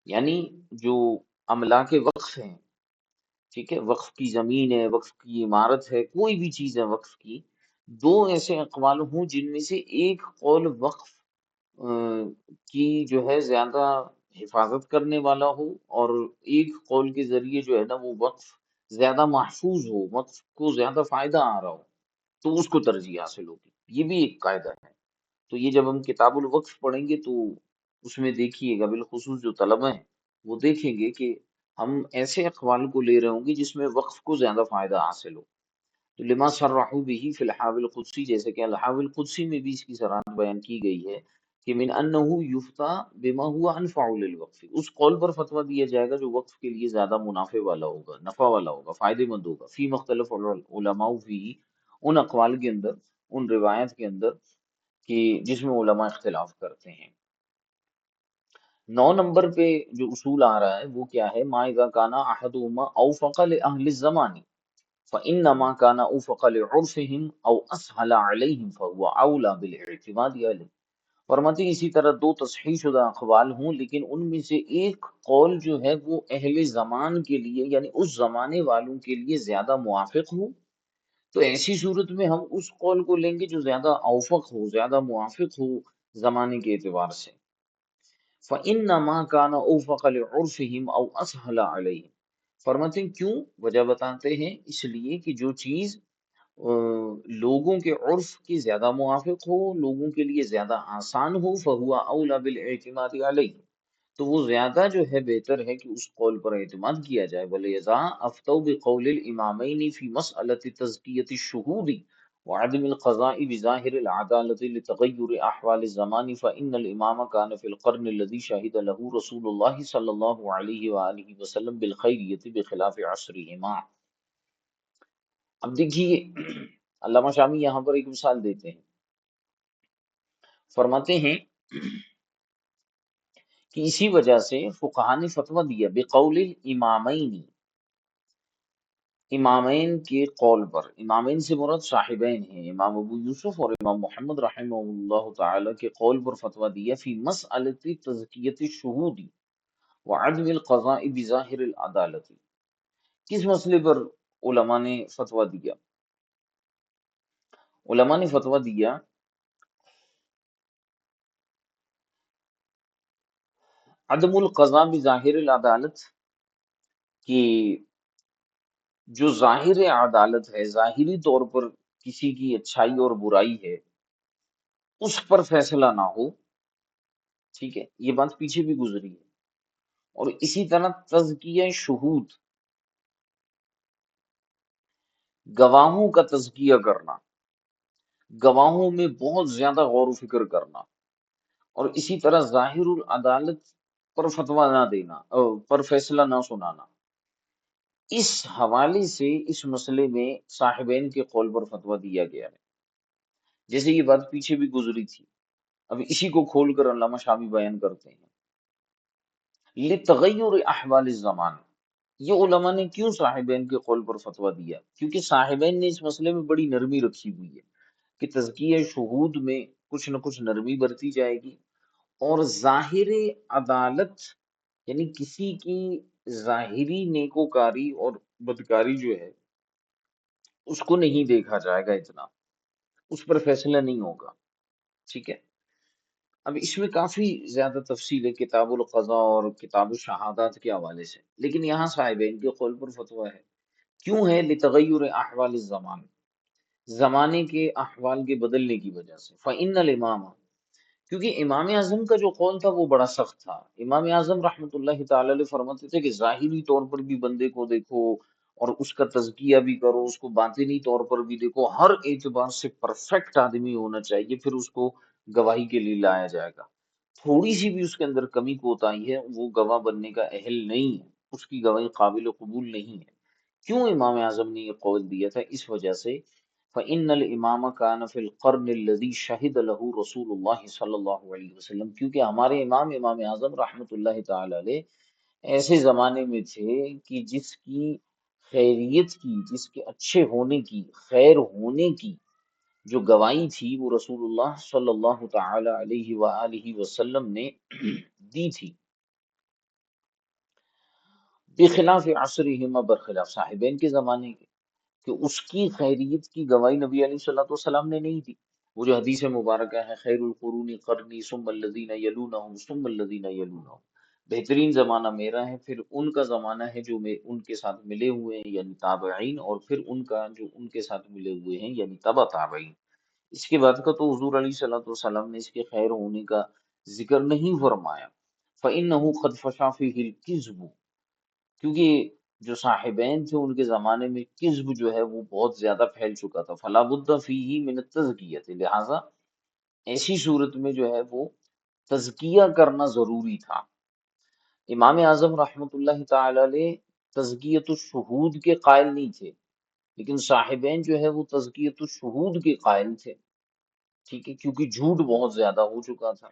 Speaker 1: یعنی جو املاک وقف ہیں، ٹھیک ہے، وقف کی زمین ہے، وقف کی عمارت ہے، کوئی بھی چیز ہے وقف کی، دو ایسے اقوال ہوں جن میں سے ایک قول وقف کی جو ہے زیادہ حفاظت کرنے والا ہو، اور ایک قول کے ذریعے جو ہے نا وہ وقف زیادہ محفوظ ہو، وقف کو زیادہ فائدہ آ رہا ہو، تو اس کو ترجیح حاصل ہوگی، یہ بھی ایک قاعدہ ہے۔ تو یہ جب ہم کتاب الوقف پڑھیں گے تو اس میں دیکھیے گا، بالخصوص جو طلبہ ہیں وہ دیکھیں گے کہ ہم ایسے اقوال کو لے رہے ہوں گے جس میں وقف کو زیادہ فائدہ حاصل ہو۔ تو لما صرحوا به فی الحاوی القدسی، جیسے کہ الحاوی القدسی میں بھی اس کی صراحت بیان کی گئی ہے کہ من انہ یفتیٰ بما هو انفع للوقف، اس قول پر فتویٰ دیا جائے گا جو وقف کے لیے زیادہ منافع والا ہوگا، نفع والا ہوگا، فائدے مند ہوگا، فی مختلف علماء فی، ان اقوال کے اندر، ان روایت کے اندر کہ جس میں علماء اختلاف کرتے ہیں۔ 9 نمبر پہ جو اصول آ رہا ہے وہ کیا ہے؟ ما اذا کان احدهما اوفق لاہل الزمان فانما كان اوفق لعرفهم او اسهل عليهم فهو اولى بالاعتماد عليه۔ فرماتے ہیں اسی طرح دو تصحیح شدہ اقوال ہوں لیکن ان میں سے ایک قول جو ہے وہ اہل زمان کے لیے، یعنی اس زمانے والوں کے لیے زیادہ موافق ہو، تو ایسی صورت میں ہم اس قول کو لیں گے جو زیادہ اوفق ہو، زیادہ موافق ہو زمانے کے اعتبار سے۔ فَإِنَّمَا كَانَ أَوْفَقَ لِعُرْفِهِمْ أَوْ أَسْهَلَ عَلَيْهِمْ، فرماتے ہیں کیوں؟ وجہ بتاتے ہیں اس لیے کہ جو چیز لوگوں کے عرف کی زیادہ موافق ہو، لوگوں کے لیے زیادہ آسان ہو، فَهُوَ أَوْلَى بِالْاعْتِمَادِ عَلَيْهِ، تو وہ زیادہ جو ہے بہتر ہے کہ اس قول پر اعتماد کیا جائے۔ وَلِذَا أَفْتَوْا بِقَوْلِ الْإِمَامَيْنِ فِي مَسْأَلَةِ تَزْكِيَةِ الشُّهُودِ وعدم القضاء بظاهر العدالة لتغير أحوال الزمان فإن الإمام كان في القرن الذي شهد له رسول الله صلى الله عليه وآله وسلم بالخيرية بخلاف عصرهما۔ اب دیکھیے علامہ شامی یہاں پر ایک مثال دیتے ہیں، فرماتے ہیں کہ اسی وجہ سے فقہا نے فتویٰ دیا بقول الامامین، امامین کے قول پر، امامین سے مراد صاحبین ہیں، امام ابو یوسف اور امام محمد رحمہ اللہ تعالی کے قول پر فتویٰ دیا فی مسئلۃ تزکیۃ الشہود وعدم القضاء بظاہر العدالت، کس مسئلے پر علماء نے فتویٰ دیا؟ علماء نے فتویٰ دیا عدم القضاء بظاہر العدالت، کہ جو ظاہر عدالت ہے، ظاہری طور پر کسی کی اچھائی اور برائی ہے، اس پر فیصلہ نہ ہو، ٹھیک ہے، یہ بات پیچھے بھی گزری ہے۔ اور اسی طرح تزکیہ شہود، گواہوں کا تزکیہ کرنا، گواہوں میں بہت زیادہ غور و فکر کرنا، اور اسی طرح ظاہر العدالت پر فتویٰ نہ دینا، پر فیصلہ نہ سنانا، اس حوالے سے اس مسئلے میں صاحبین کے قول پر فتویٰ دیا گیا ہے، جیسے یہ بات پیچھے بھی گزری تھی۔ اب اسی کو کھول کر علامہ شامی بیان کرتے ہیں لتغیر احوال الزمان، یہ علماء نے کیوں صاحبین کے قول پر فتویٰ دیا؟ کیونکہ صاحبین نے اس مسئلے میں بڑی نرمی رکھی ہوئی ہے کہ تزکیہ شہود میں کچھ نہ کچھ نرمی برتی جائے گی، اور ظاہر عدالت یعنی کسی کی ظاہری نیکوکاری اور بدکاری جو ہے اس کو نہیں دیکھا جائے گا اتنا، اس پر فیصلہ نہیں ہوگا، ٹھیک ہے۔ اب اس میں کافی زیادہ تفصیل ہے کتاب القضاء اور کتاب الشہادات کے حوالے سے، لیکن یہاں صاحبین کے قول پر فتویٰ ہے، کیوں ہے؟ لتغیر احوال الزمان، زمانے کے احوال کے بدلنے کی وجہ سے، فإن الامام، کیونکہ امام اعظم کا جو قول تھا وہ بڑا سخت تھا۔ امام اعظم رحمۃ اللہ تعالی علیہ فرماتے تھے کہ ظاہری طور پر بھی بندے کو دیکھو اور اس کا تزکیہ بھی کرو، اس کو باطنی طور پر بھی دیکھو، ہر اعتبار سے پرفیکٹ آدمی ہونا چاہیے، پھر اس کو گواہی کے لیے لایا جائے گا۔ تھوڑی سی بھی اس کے اندر کمی کوتاہی ہے، وہ گواہ بننے کا اہل نہیں ہے، اس کی گواہی قابل قبول نہیں ہے۔ کیوں امام اعظم نے یہ قول دیا تھا؟ اس وجہ سے، فَإِنَّ الْإِمَامَ كَانَ فِي الْقَرْنِ الَّذِي شَهِدَ لَهُ رسول اللہ صلی اللہ علیہ وسلم، کیونکہ ہمارے امام اعظم رحمۃ اللہ تعالی علیہ ایسے زمانے میں تھے کہ جس کی خیریت کی، جس کے اچھے ہونے کی، خیر ہونے کی جو گواہی تھی وہ رسول اللہ صلی اللہ تعالی علیہ وآلہ وسلم نے دی تھی، بخلاف عصرہما، برخلاف صاحبین کے زمانے کے، کہ اس کی خیریت کی گواہی نبی علیہ الصلوۃ والسلام نے نہیں دی۔ وہ جو حدیث مبارکہ ہے، خیر القرون قرنی ثم الذین یلونہم ثم الذین یلونہم، بہترین زمانہ میرا ہے، پھر ان کا زمانہ ہے جو میں ان کے ساتھ ملے ہوئے ہیں یعنی تابعین، اور پھر ان کا جو ان کے ساتھ ملے ہوئے ہیں یعنی تبع تابعین۔ اس کے بعد کا تو حضور علیہ الصلوۃ والسلام نے اس کے خیر ہونے کا ذکر نہیں فرمایا۔ فإنہ قد فشا فیہ الکذب، کیونکہ جو صاحبین تھے ان کے زمانے میں کذب جو ہے وہ بہت زیادہ پھیل چکا تھا، فلا بد فیہ من التزکیہ، لہٰذا ایسی صورت میں جو ہے وہ تزکیہ کرنا ضروری تھا۔ امام اعظم رحمۃ اللہ تعالی علیہ تزکیۃ الشہود کے قائل نہیں تھے، لیکن صاحبین جو ہے وہ تزکیۃ الشہود کے قائل تھے، ٹھیک ہے، کیونکہ جھوٹ بہت زیادہ ہو چکا تھا،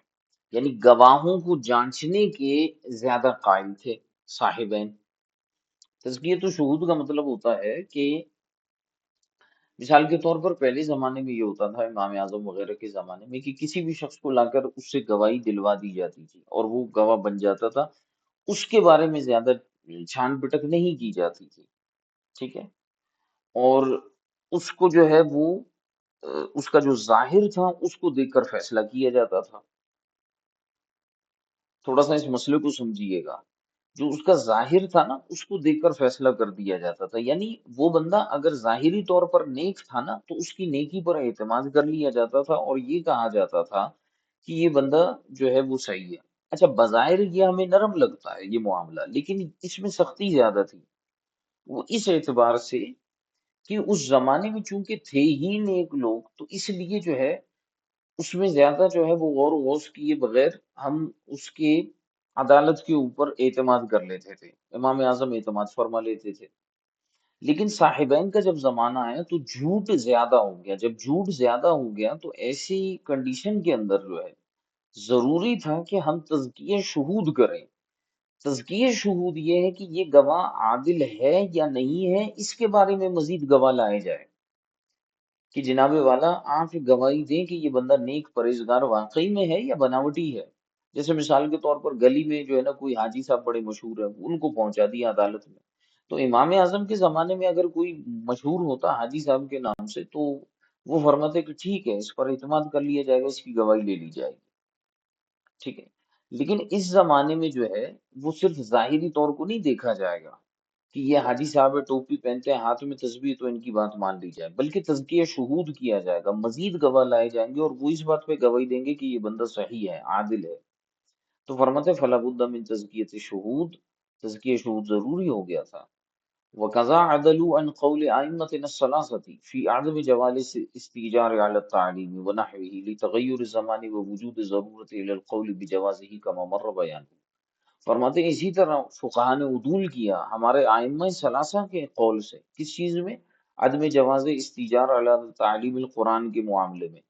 Speaker 1: یعنی گواہوں کو جانچنے کے زیادہ قائل تھے صاحبین۔ تزکیۃ الشہود کا مطلب ہوتا ہے کہ مثال کے طور پر پہلے زمانے میں یہ ہوتا تھا امام اعظم وغیرہ کے زمانے میں کہ کسی بھی شخص کو لا کر اس سے گواہی دلوا دی جاتی تھی اور وہ گواہ بن جاتا تھا، اس کے بارے میں زیادہ چھان بٹک نہیں کی جاتی تھی، ٹھیک ہے، اور اس کو جو ہے وہ اس کا جو ظاہر تھا اس کو دیکھ کر فیصلہ کیا جاتا تھا۔ تھوڑا سا اس مسئلے کو سمجھیے گا، جو اس کا ظاہر تھا نا اس کو دیکھ کر فیصلہ کر دیا جاتا تھا، یعنی وہ بندہ اگر ظاہری طور پر نیک تھا نا تو اس کی نیکی پر اعتماد کر لیا جاتا تھا اور یہ کہا جاتا تھا کہ یہ بندہ جو ہے وہ صحیح ہے۔ اچھا، بظاہر یہ ہمیں نرم لگتا ہے یہ معاملہ، لیکن اس میں سختی زیادہ تھی، وہ اس اعتبار سے کہ اس زمانے میں چونکہ تھے ہی نیک لوگ، تو اس لیے جو ہے اس میں زیادہ جو ہے وہ غور و غوص کیے بغیر ہم اس کے عدالت کے اوپر اعتماد کر لیتے تھے، امام اعظم اعتماد فرما لیتے تھے۔ لیکن صاحبین کا جب زمانہ آیا تو جھوٹ زیادہ ہو گیا، جب جھوٹ زیادہ ہو گیا تو ایسی کنڈیشن کے اندر جو ہے ضروری تھا کہ ہم تزکیہ شہود کریں۔ تزکیہ شہود یہ ہے کہ یہ گواہ عادل ہے یا نہیں ہے، اس کے بارے میں مزید گواہ لائے جائے کہ جناب والا آپ گواہی دیں کہ یہ بندہ نیک پرہیزگار واقعی میں ہے یا بناوٹی ہے۔ جیسے مثال کے طور پر گلی میں جو ہے نا کوئی حاجی صاحب بڑے مشہور ہیں، ان کو پہنچا دیا عدالت میں، تو امام اعظم کے زمانے میں اگر کوئی مشہور ہوتا حاجی صاحب کے نام سے تو وہ فرماتے کہ ٹھیک ہے، اس پر اعتماد کر لیا جائے گا، اس کی گواہی لے لی جائے گی، ٹھیک ہے۔ لیکن اس زمانے میں جو ہے وہ صرف ظاہری طور کو نہیں دیکھا جائے گا کہ یہ حاجی صاحب ہے، ٹوپی پہنتے ہیں، ہاتھ میں تسبیح، تو ان کی بات مان لی جائے، بلکہ تزکیہ شہود کیا جائے گا، مزید گواہ لائے جائیں گے اور وہ اس بات پہ گواہی دیں گے کہ یہ بندہ صحیح ہے، عادل ہے۔ تو فرماتے فلا بد من تزکیۃ شہود، تزکیہ شہود ضروری ہو گیا تھا۔ وَكَذَا عَدَلُوا عَنْ قَوْلِ أَئِمَّتِنَا الثَّلَاثَةِ فِي عَدَمِ جَوَازِ اسْتِئْجَارِ عَلَى التَّعْلِيمِ وَنَحْوِهِ لِتَغَيُّرِ الزَّمَانِ وَوُجُودِ الضَّرُورَةِ إِلَى الْقَوْلِ بِجَوَازِهِ كَمَا مَرَّ بَيَانُهُ۔ فرماتے ہیں اسی طرح فقہا نے عدول کیا ہمارے ائمہ ثلاثہ کے قول سے، کس چیز میں؟ عدم جواز استیجار علی تعلیم القرآن کے معاملے میں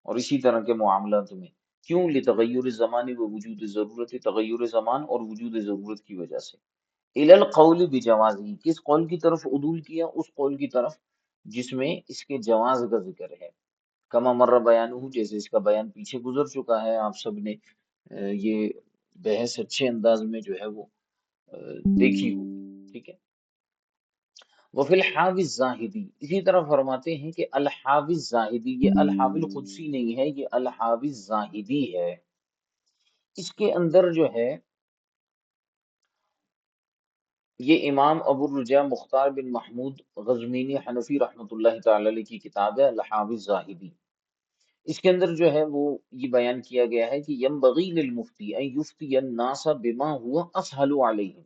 Speaker 1: اور اسی طرح کے معاملات میں، کیوں؟ لتغیر الزمان و وجود ضرورت، تغیر زمان اور وجود ضرورت کی وجہ سے، الی القول بجوازی، کس قول کی طرف عدول کیا؟ اس قول کی طرف جس میں اس کے جواز کا ذکر ہے، کما مر بیانہ، جیسے اس کا بیان پیچھے گزر چکا ہے، آپ سب نے یہ بحث اچھے انداز میں جو ہے وہ دیکھی ہوگی، ٹھیک ہے۔ وفی الحافظ زاہدی، اسی طرح فرماتے ہیں کہ الحافظ زاہدی، یہ الحافظ قدسی نہیں ہے، یہ الحافظ زاہدی ہے، اس کے اندر جو ہے یہ امام ابو الرجاء مختار بن محمود غزوینی حنفی رحمۃ اللہ تعالی علیہ کی کتاب ہے الحاوی زاہدی. اس کے اندر جو ہے وہ یہ بیان کیا گیا ہے کہ ینبغی للمفتی ان یفتی الناس بما هو اسهل علیہم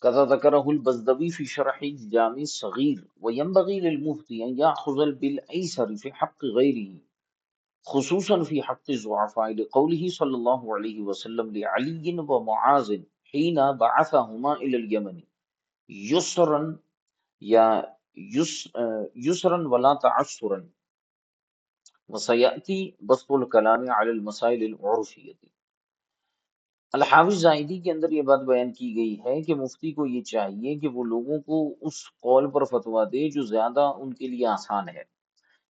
Speaker 1: كذا ذكره البزدوي في شرح الجامع الصغير وينبغي للمفتي أن يأخذ بالأيسر في حق غيره خصوصا في حق الضعفاء لقوله صلى الله عليه وسلم لعلي ومعاذ حين بعثهما إلى اليمن يسرا یا يسرا ولا تعسرا وسيأتي بسط الكلام على المسائل العرفية. الحافظ زاہدی کے اندر یہ بات بیان کی گئی ہے کہ مفتی کو یہ چاہیے کہ وہ لوگوں کو اس قول پر فتویٰ دے جو زیادہ ان کے لیے آسان ہے.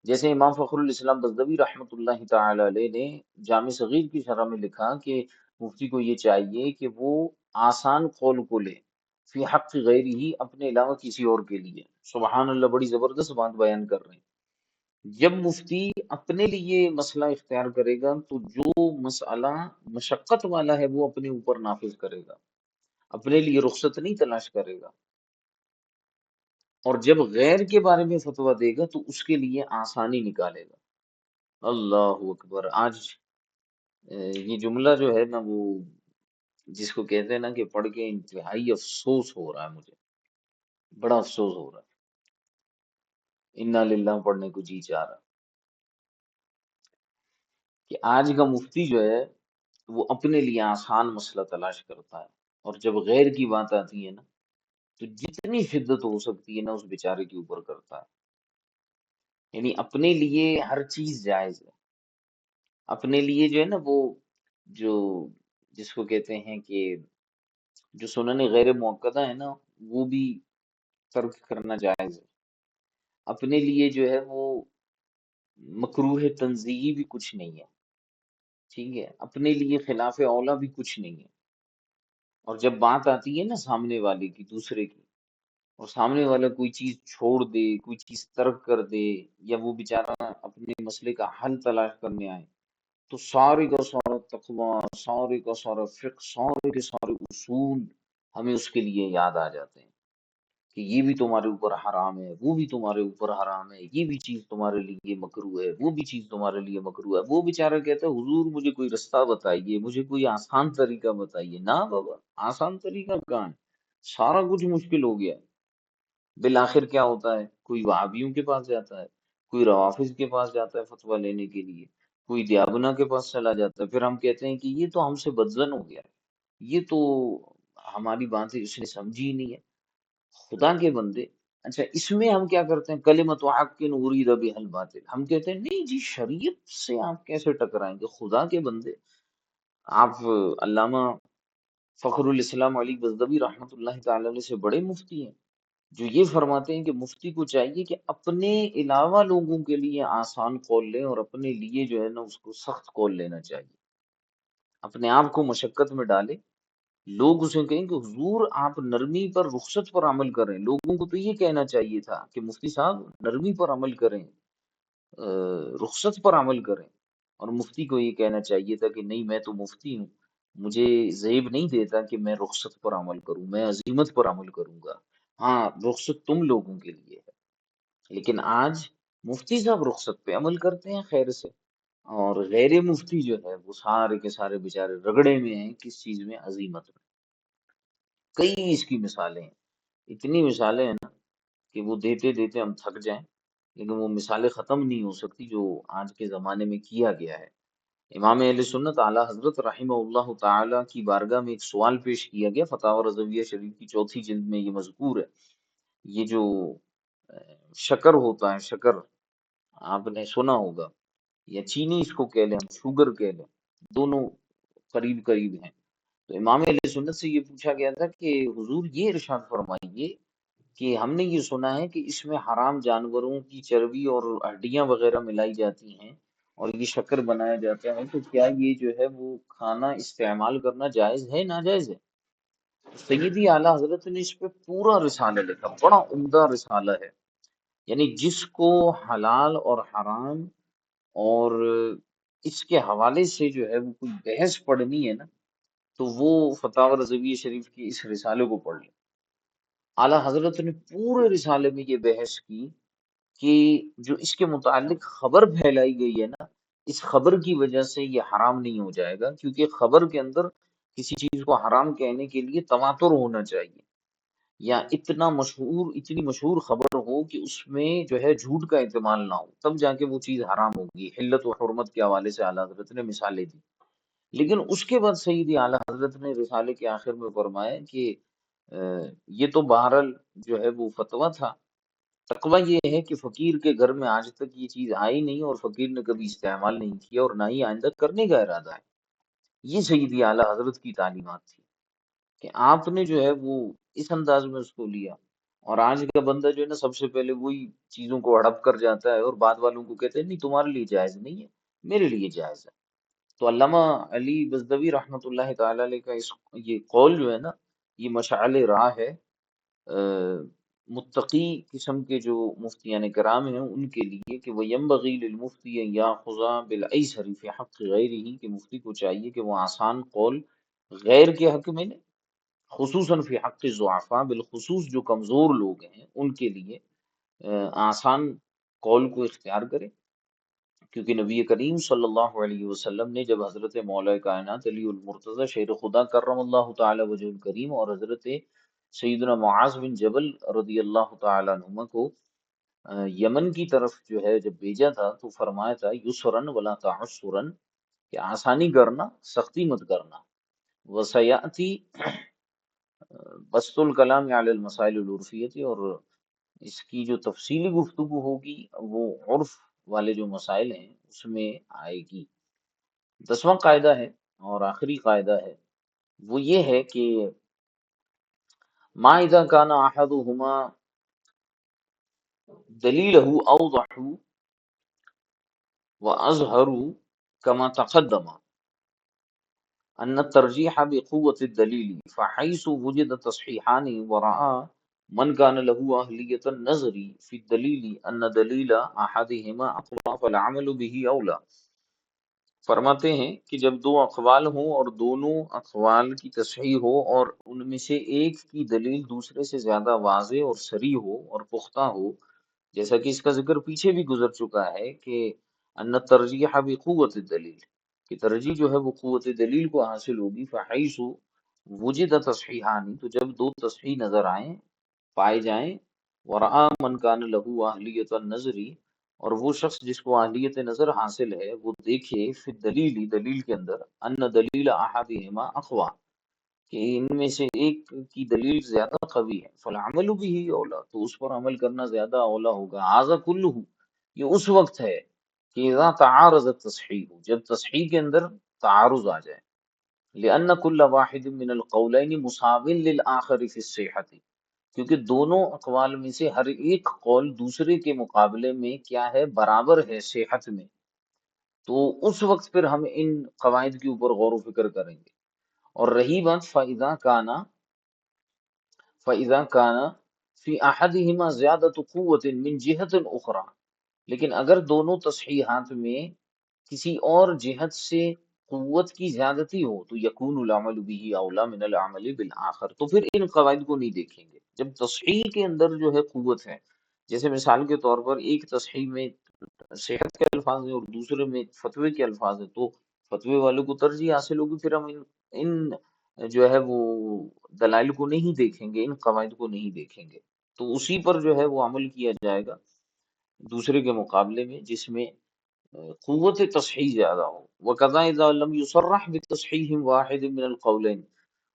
Speaker 1: جیسے امام فخر الاسلام بزدوی رحمۃ اللہ تعالی علیہ نے جامع صغیر کی شرح میں لکھا کہ مفتی کو یہ چاہیے کہ وہ آسان قول کو لے فی حق غیر ہی اپنے علاوہ کسی اور کے لیے. سبحان اللہ، بڑی زبردست بات بیان کر رہے ہیں. جب مفتی اپنے لیے مسئلہ اختیار کرے گا تو جو مسئلہ مشقت والا ہے وہ اپنے اوپر نافذ کرے گا، اپنے لیے رخصت نہیں تلاش کرے گا. اور جب غیر کے بارے میں فتویٰ دے گا تو اس کے لیے آسانی نکالے گا. اللہ اکبر. آج یہ جملہ جو ہے نا، وہ جس کو کہتے ہیں نا کہ پڑھ کے انتہائی افسوس ہو رہا ہے، مجھے بڑا افسوس ہو رہا ہے. انا للہ پڑھنے کو جی چاہ رہا ہے کہ آج کا مفتی جو ہے وہ اپنے لیے آسان مسئلہ تلاش کرتا ہے، اور جب غیر کی بات آتی ہے نا تو جتنی شدت ہو سکتی ہے نا اس بیچارے کے اوپر کرتا ہے. یعنی اپنے لیے ہر چیز جائز ہے. اپنے لیے جو ہے نا وہ جو جس کو کہتے ہیں کہ جو سنن غیر موقدہ ہے نا وہ بھی ترک کرنا جائز ہے. اپنے لیے جو ہے وہ مکروہ تنزیہی بھی کچھ نہیں ہے، ٹھیک ہے. اپنے لیے خلاف اولا بھی کچھ نہیں ہے. اور جب بات آتی ہے نا سامنے والے کی، دوسرے کی، اور سامنے والا کوئی چیز چھوڑ دے، کوئی چیز ترک کر دے، یا وہ بیچارہ اپنے مسئلے کا حل تلاش کرنے آئے، تو سارے کا سارا تقوی، سارے کا سارا فقہ، سارے کے سارے اصول ہمیں اس کے لیے یاد آ جاتے ہیں کہ یہ بھی تمہارے اوپر حرام ہے، وہ بھی تمہارے اوپر حرام ہے، یہ بھی چیز تمہارے لیے مکروہ ہے، وہ بھی چیز تمہارے لیے مکروہ ہے. وہ بیچارہ کہتا ہے حضور مجھے کوئی رستہ بتائیے، مجھے کوئی آسان طریقہ بتائیے. نہ بابا، آسان طریقہ کہاں ہے؟ سارا کچھ مشکل ہو گیا ہے. بالآخر کیا ہوتا ہے؟ کوئی وہابیوں کے پاس جاتا ہے، کوئی روافظ کے پاس جاتا ہے فتویٰ لینے کے لیے، کوئی دیابنا کے پاس چلا جاتا ہے. پھر ہم کہتے ہیں کہ یہ تو ہم سے بدزن ہو گیا ہے، یہ تو ہماری باتیں اس نے سمجھی ہی نہیں ہے. خدا کے بندے، اچھا اس میں ہم کیا کرتے ہیں؟ کلمۃ حق ارید بہا الباطل، ہم کہتے ہیں نہیں جی شریعت سے آپ کیسے ٹکرائیں گے؟ خدا کے بندے، آپ علامہ فخر الاسلام علی بزدوی رحمۃ اللہ تعالی علیہ سے بڑے مفتی ہیں، جو یہ فرماتے ہیں کہ مفتی کو چاہیے کہ اپنے علاوہ لوگوں کے لیے آسان قول لیں، اور اپنے لیے جو ہے نا اس کو سخت قول لینا چاہیے. اپنے آپ کو مشقت میں ڈالے. لوگ اسے کہیں کہ حضور آپ نرمی پر، رخصت پر عمل کریں. لوگوں کو تو یہ کہنا چاہیے تھا کہ مفتی صاحب نرمی پر عمل کریں، رخصت پر عمل کریں. اور مفتی کو یہ کہنا چاہیے تھا کہ نہیں، میں تو مفتی ہوں، مجھے زیب نہیں دیتا کہ میں رخصت پر عمل کروں، میں عزیمت پر عمل کروں گا. ہاں، رخصت تم لوگوں کے لیے ہے. لیکن آج مفتی صاحب رخصت پہ عمل کرتے ہیں خیر سے، اور غیر مفتی جو ہے وہ سارے کے سارے بیچارے رگڑے میں ہیں. کس چیز میں؟ عزیمت میں. کئی اس کی مثالیں ہیں، اتنی مثالیں ہیں نا کہ وہ دیتے دیتے ہم تھک جائیں، لیکن وہ مثالیں ختم نہیں ہو سکتی جو آج کے زمانے میں کیا گیا ہے. امام اہل سنت اعلیٰ حضرت رحمہ اللہ تعالی کی بارگاہ میں ایک سوال پیش کیا گیا. فتاوی رضویہ شریف کی چوتھی جلد میں یہ مذکور ہے. یہ جو شکر ہوتا ہے، شکر آپ نے سنا ہوگا، یا چینی اس کو کہہ لیں، شوگر کہہ لیں، دونوں قریب قریب ہیں. تو امام علیہ سنت سے یہ پوچھا گیا تھا کہ حضور یہ ارشاد فرمائیے کہ ہم نے یہ سنا ہے کہ اس میں حرام جانوروں کی چربی اور ہڈیاں وغیرہ ملائی جاتی ہیں اور یہ شکر بنایا جاتا ہے، تو کیا یہ جو ہے وہ کھانا استعمال کرنا جائز ہے ناجائز ہے؟ تو سیدی اعلیٰ حضرت نے اس پہ پورا رسالہ لکھا، بڑا عمدہ رسالہ ہے. یعنی جس کو حلال اور حرام اور اس کے حوالے سے جو ہے وہ کوئی بحث پڑھنی ہے نا، تو وہ فتاوی رضویہ شریف کی اس رسالے کو پڑھ لیں۔ اعلیٰ حضرت نے پورے رسالے میں یہ بحث کی کہ جو اس کے متعلق خبر پھیلائی گئی ہے نا، اس خبر کی وجہ سے یہ حرام نہیں ہو جائے گا، کیونکہ خبر کے اندر کسی چیز کو حرام کہنے کے لیے تواتر ہونا چاہیے، یا اتنی مشہور خبر ہو کہ اس میں جو ہے جھوٹ کا احتمال نہ ہو، تب جا کے وہ چیز حرام ہوگی۔ حلت و حرمت کے حوالے سے اعلیٰ حضرت نے مثالیں دی، لیکن اس کے بعد سیدی اعلیٰ حضرت نے رسالے کے آخر میں فرمایا کہ یہ تو بہرحال جو ہے وہ فتویٰ تھا، تقوی یہ ہے کہ فقیر کے گھر میں آج تک یہ چیز آئی نہیں اور فقیر نے کبھی استعمال نہیں کیا اور نہ ہی آئندہ کرنے کا ارادہ ہے۔ یہ سیدی اعلیٰ حضرت کی تعلیمات تھی کہ آپ نے جو ہے وہ اس انداز میں اس کو لیا، اور آج کا بندہ جو ہے نا سب سے پہلے وہی چیزوں کو ہڑپ کر جاتا ہے اور بعد والوں کو کہتے ہیں نہیں تمہارے لیے جائز نہیں ہے، میرے لیے جائز ہے۔ تو علامہ علی بزدوی رحمۃ اللہ تعالی علیہ کا یہ قول جو ہے نا، یہ مشعل راہ ہے متقی قسم کے جو مفتیان کرام ہیں ان کے لیے، کہ وہ ینبغی للمفتی ان یاخذ بالایسر فی حق غیرہ، کہ مفتی کو چاہیے کہ وہ آسان قول غیر کے حق میں لے، خصوصاً فی حق الضعفاء، بالخصوص جو کمزور لوگ ہیں ان کے لیے آسان قول کو اختیار کرے، کیونکہ نبی کریم صلی اللہ علیہ وسلم نے جب حضرت مولا کائنات علی المرتضی شیر خدا کرم اللہ تعالی وجہ الکریم اور حضرت سیدنا معاذ بن جبل رضی اللہ تعالی عنہما کو یمن کی طرف جو ہے جب بھیجا تھا، تو فرمایا تھا یسرن ولا تعسرن، کہ آسانی کرنا سختی مت کرنا، وسیاتی بسط الکلام علی المسائل العرفیتی، اور اس کی جو تفصیلی گفتگو ہوگی وہ عرف والے جو مسائل ہیں اس میں آئے گی۔ 10واں قاعدہ ہے اور آخری قاعدہ ہے، وہ یہ ہے کہ ما اذا کان احدهما دلیلہ اوضح واظہر کما تقدم ان الترجیح بقوة الدلیل، فحيث وجد تصحیحان ورأى من كان له اہلیت النظر في الدلیل ان دلیل احدهما اقوى فالعمل به اولى۔ فرماتے ہیں کہ جب دو اقوال ہوں اور دونوں اقوال کی تصحیح ہو اور ان میں سے ایک کی دلیل دوسرے سے زیادہ واضح اور صریح ہو اور پختہ ہو، جیسا کہ اس کا ذکر پیچھے بھی گزر چکا ہے کہ ان ترجیح بقوت الدلیل، کہ ترجیح جو ہے وہ قوت دلیل کو حاصل ہوگی، فحیث وجد تصحیحان، تو جب دو تصحیح نظر آئیں پائے جائیں، ورآ من کان لہو اہلیت النظری، اور وہ شخص جس کو اہلیت نظر حاصل ہے وہ دیکھے فی الدلیل، دلیل کے اندر، ان دلیل احدہما اقوی، کہ ان میں سے ایک کی دلیل زیادہ قوی ہے، فالعمل بھی اولا، تو اس پر عمل کرنا زیادہ اولا ہوگا۔ ھذا کلہ، یہ اس وقت ہے کہ اذا تعارض التصحیح، جب تصحیح کے اندر تعارض آ جائے، لأن كل واحد من القولین مساو للآخر فی الصحۃ، کیونکہ دونوں اقوال میں سے ہر ایک قول دوسرے کے مقابلے میں کیا ہے، برابر ہے صحت میں، تو اس وقت پھر ہم ان قواعد کے اوپر غور و فکر کریں گے۔ اور رہی بات فَإِذَا كَانَ فِي أَحَدِهِمَا زِيَادَةُ قُوَّةٍ مِّن جِهَةٍ أُخْرَى، لیکن اگر دونوں تصحیحات میں کسی اور جہت سے قوت کی زیادتی ہو تو یکون العمل به اولا من العمل بالآخر، تو پھر ان قواعد کو نہیں دیکھیں گے۔ جب تصحیح کے اندر جو ہے قوت ہے، جیسے مثال کے طور پر ایک تصحیح میں صحت کے الفاظ ہیں اور دوسرے میں فتوے کے الفاظ ہیں، تو فتوے والوں کو ترجیح حاصل ہوگی، پھر ہم ان جو ہے وہ دلائل کو نہیں دیکھیں گے، ان قواعد کو نہیں دیکھیں گے، تو اسی پر جو ہے وہ عمل کیا جائے گا دوسرے کے مقابلے میں جس میں قوت تصحیح زیادہ ہو۔ وَكَذَا إِذَا لَمْ يُصَرَّحْ بِتَصْحِيحٍ وَاحِدٍ مِّنَ الْقَوْلَيْنِ،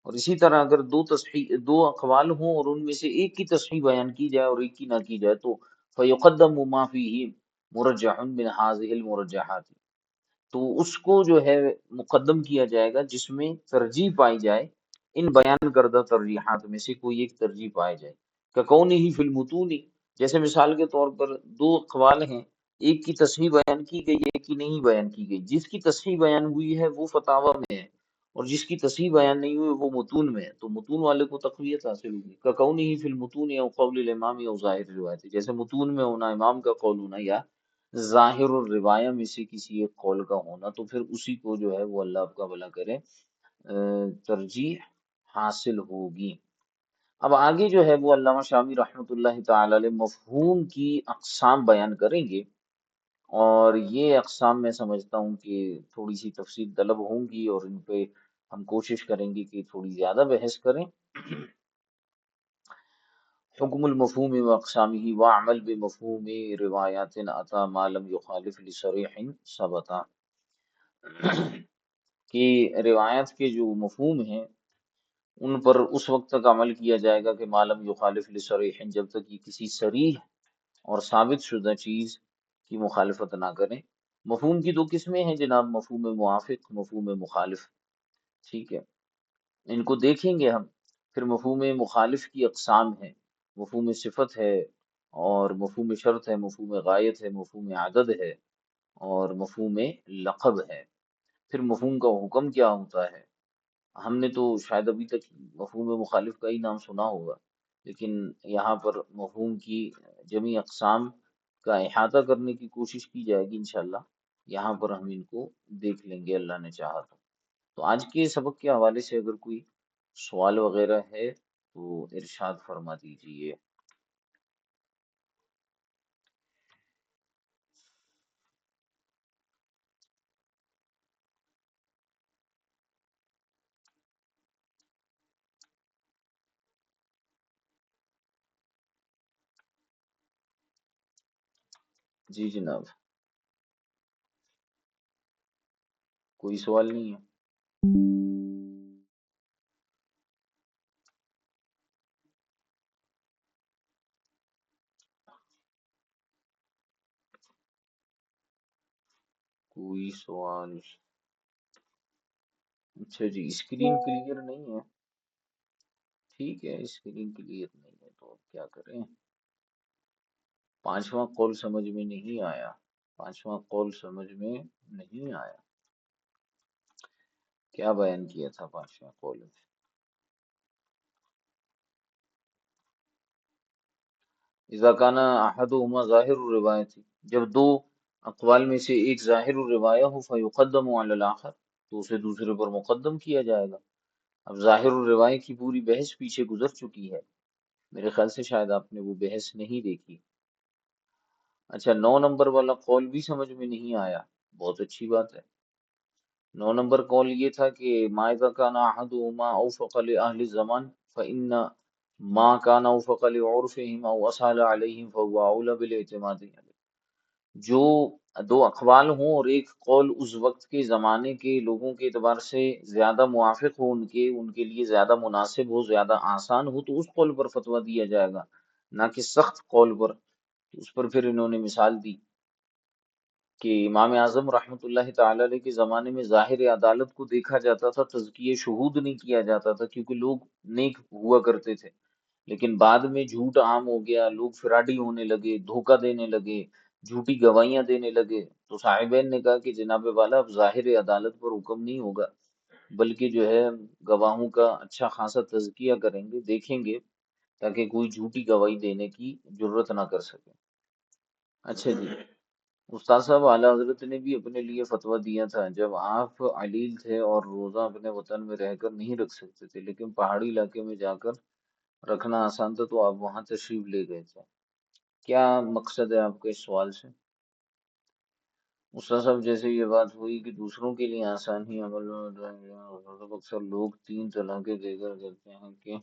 Speaker 1: اور اسی طرح اگر دو اقوال ہوں اور ان میں سے ایک کی تصحیح بیان کی جائے اور ایک کی نہ کی جائے، تو فَيُقَدَّمُ مَا فِيهِ مُرَجَّحٌ مِّنْ هَٰذِهِ الْمُرَجَّحَاتِ، تو اس کو جو ہے مقدم کیا جائے گا جس میں ترجیح پائی جائے، ان بیان کردہ ترجیحات میں سے کوئی ایک ترجیح پائی جائے، کَقَوْنِهِ فِي الْمُتُونِ، جیسے مثال کے طور پر دو اقوال ہیں، ایک کی تصحیح بیان کی گئی، ایک کی نہیں بیان کی گئی، جس کی تصحیح بیان ہوئی ہے وہ فتاوی میں ہے اور جس کی تصحیح بیان نہیں ہوئی وہ متون میں ہے، تو متون والے کو تقویت حاصل ہوگی۔ کَقَوْنِهِ فِي الْمُتُونِ أَوْ قَوْلِ الْإِمَامِ أَوْ ظَاهِرِ روایت، جیسے متون میں ہونا، امام کا قول ہونا، یا ظاہر الروایہ میں سے کسی ایک قول کا ہونا، تو پھر اسی کو جو ہے وہ اللہ آپ کا بھلا کرے ترجیح حاصل ہوگی۔ اب آگے جو ہے وہ علامہ شامی رحمۃ اللہ تعالی علیہ مفہوم کی اقسام بیان کریں گے، اور یہ اقسام میں سمجھتا ہوں کہ تھوڑی سی تفصیل طلب ہوں گی، اور ان پہ ہم کوشش کریں گے کہ تھوڑی زیادہ بحث کریں۔ حکم المفہوم و اقسامہ وعمل بمفہوم روایات عطا ما لم یخالف لصریح ثبتا، کہ روایات کے جو مفہوم ہیں ان پر اس وقت تک عمل کیا جائے گا کہ معلوم یخالف لصریح، جب تک یہ کسی صریح اور ثابت شدہ چیز کی مخالفت نہ کریں۔ مفہوم کی دو قسمیں ہیں جناب، مفہوم موافق، مفہوم مخالف، ٹھیک ہے، ان کو دیکھیں گے ہم۔ پھر مفہوم مخالف کی اقسام ہیں، مفہوم صفت ہے، اور مفہوم شرط ہے، مفہوم غایت ہے، مفہوم عدد ہے، اور مفہوم لقب ہے۔ پھر مفہوم کا حکم کیا ہوتا ہے؟ ہم نے تو شاید ابھی تک مفہوم مخالف کا ہی نام سنا ہوگا، لیکن یہاں پر مفہوم کی جمیع اقسام کا احاطہ کرنے کی کوشش کی جائے گی انشاءاللہ۔ یہاں پر ہم ان کو دیکھ لیں گے اللہ نے چاہا تو آج کے سبق کے حوالے سے اگر کوئی سوال وغیرہ ہے تو ارشاد فرما دیجیے۔ جی جناب، کوئی سوال نہیں ہے؟ کوئی سوال؟ اچھا جی، اسکرین کلیئر نہیں ہے؟ ٹھیک ہے، اسکرین کلیئر نہیں ہے تو اب کیا کریں؟ پانچواں قول سمجھ میں نہیں آیا، پانچواں قول سمجھ میں نہیں آیا، کیا بیان کیا تھا پانچواں قول میں؟ اذا کان احدهما ظاہر الروایت، جب دو اقوال میں سے ایک ظاہر الروایہ ہو فیقدم علی الاخر، تو اسے دوسرے پر مقدم کیا جائے گا۔ اب ظاہر الروایہ کی پوری بحث پیچھے گزر چکی ہے، میرے خیال سے شاید آپ نے وہ بحث نہیں دیکھی۔ اچھا، 9 نمبر والا قول بھی سمجھ میں نہیں آیا، بہت اچھی بات ہے۔ 9 نمبر قول یہ تھا کہ ما اذا کان احدهما اوفق لاہل الزمان فان ما کان اوفق لعرفهم او اسهل عليهم فهو اولى بالاعتماد عليه، جو دو اقوال ہوں اور ایک قول اس وقت کے زمانے کے لوگوں کے اعتبار سے زیادہ موافق ہو، ان کے لیے زیادہ مناسب ہو، زیادہ آسان ہو، تو اس قول پر فتویٰ دیا جائے گا، نہ کہ سخت قول پر۔ تو اس پر پھر انہوں نے مثال دی کہ امام اعظم رحمۃ اللہ تعالی علیہ کے زمانے میں ظاہر عدالت کو دیکھا جاتا تھا، تزکیہ شہود نہیں کیا جاتا تھا کیونکہ لوگ نیک ہوا کرتے تھے، لیکن بعد میں جھوٹ عام ہو گیا، لوگ فراڈی ہونے لگے، دھوکہ دینے لگے، جھوٹی گواہیاں دینے لگے، تو صاحبین نے کہا کہ جناب والا اب ظاہر عدالت پر حکم نہیں ہوگا، بلکہ جو ہے گواہوں کا اچھا خاصا تزکیہ کریں گے، دیکھیں گے، تاکہ کوئی جھوٹی گواہی دینے کی جرت نہ کر سکے۔ اچھا جی، استاد صاحب اعلیٰ حضرت نے بھی اپنے لیے فتویٰ دیا تھا، جب آپ علیل تھے اور روزہ اپنے وطن میں رہ کر نہیں رکھ سکتے تھے، لیکن پہاڑی علاقے میں جا کر رکھنا آسان تھا، تو آپ وہاں تشریف لے گئے تھے، کیا مقصد ہے آپ کے اس سوال سے؟ استاد صاحب جیسے یہ بات ہوئی کہ دوسروں کے لیے آسان ہی عمل میں اکثر لوگ 3 طلاقیں دے کر کہتے ہیں کہ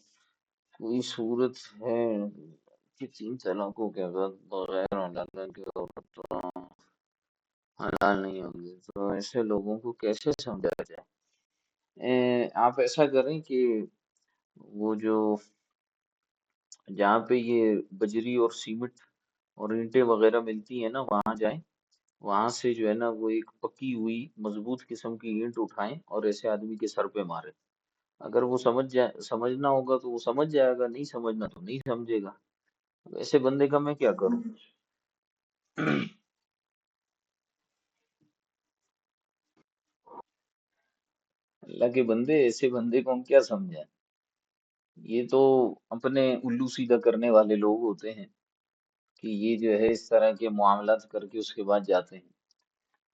Speaker 1: کوئی صورت ہے کہ 3 طلاقوں کے بعد بغیر عدالت کے عورت حلال نہیں ہوگی، تو ایسے لوگوں کو کیسے سمجھا جائے؟ آپ ایسا کریں کہ وہ جو جہاں پہ یہ بجری اور سیمنٹ اور اینٹیں وغیرہ ملتی ہیں نا، وہاں جائیں، وہاں سے جو ہے نا وہ ایک پکی ہوئی مضبوط قسم کی اینٹ اٹھائیں اور ایسے آدمی کے سر پہ ماریں، اگر وہ سمجھنا ہوگا تو وہ سمجھ جائے گا، نہیں سمجھنا تو نہیں سمجھے گا، ایسے بندے کا میں کیا کروں؟ اللہ کے بندے، ایسے بندے کو ہم کیا سمجھائیں؟ یہ تو اپنے الو سیدھا کرنے والے لوگ ہوتے ہیں کہ یہ جو ہے اس طرح کے معاملات کر کے اس کے بعد جاتے ہیں۔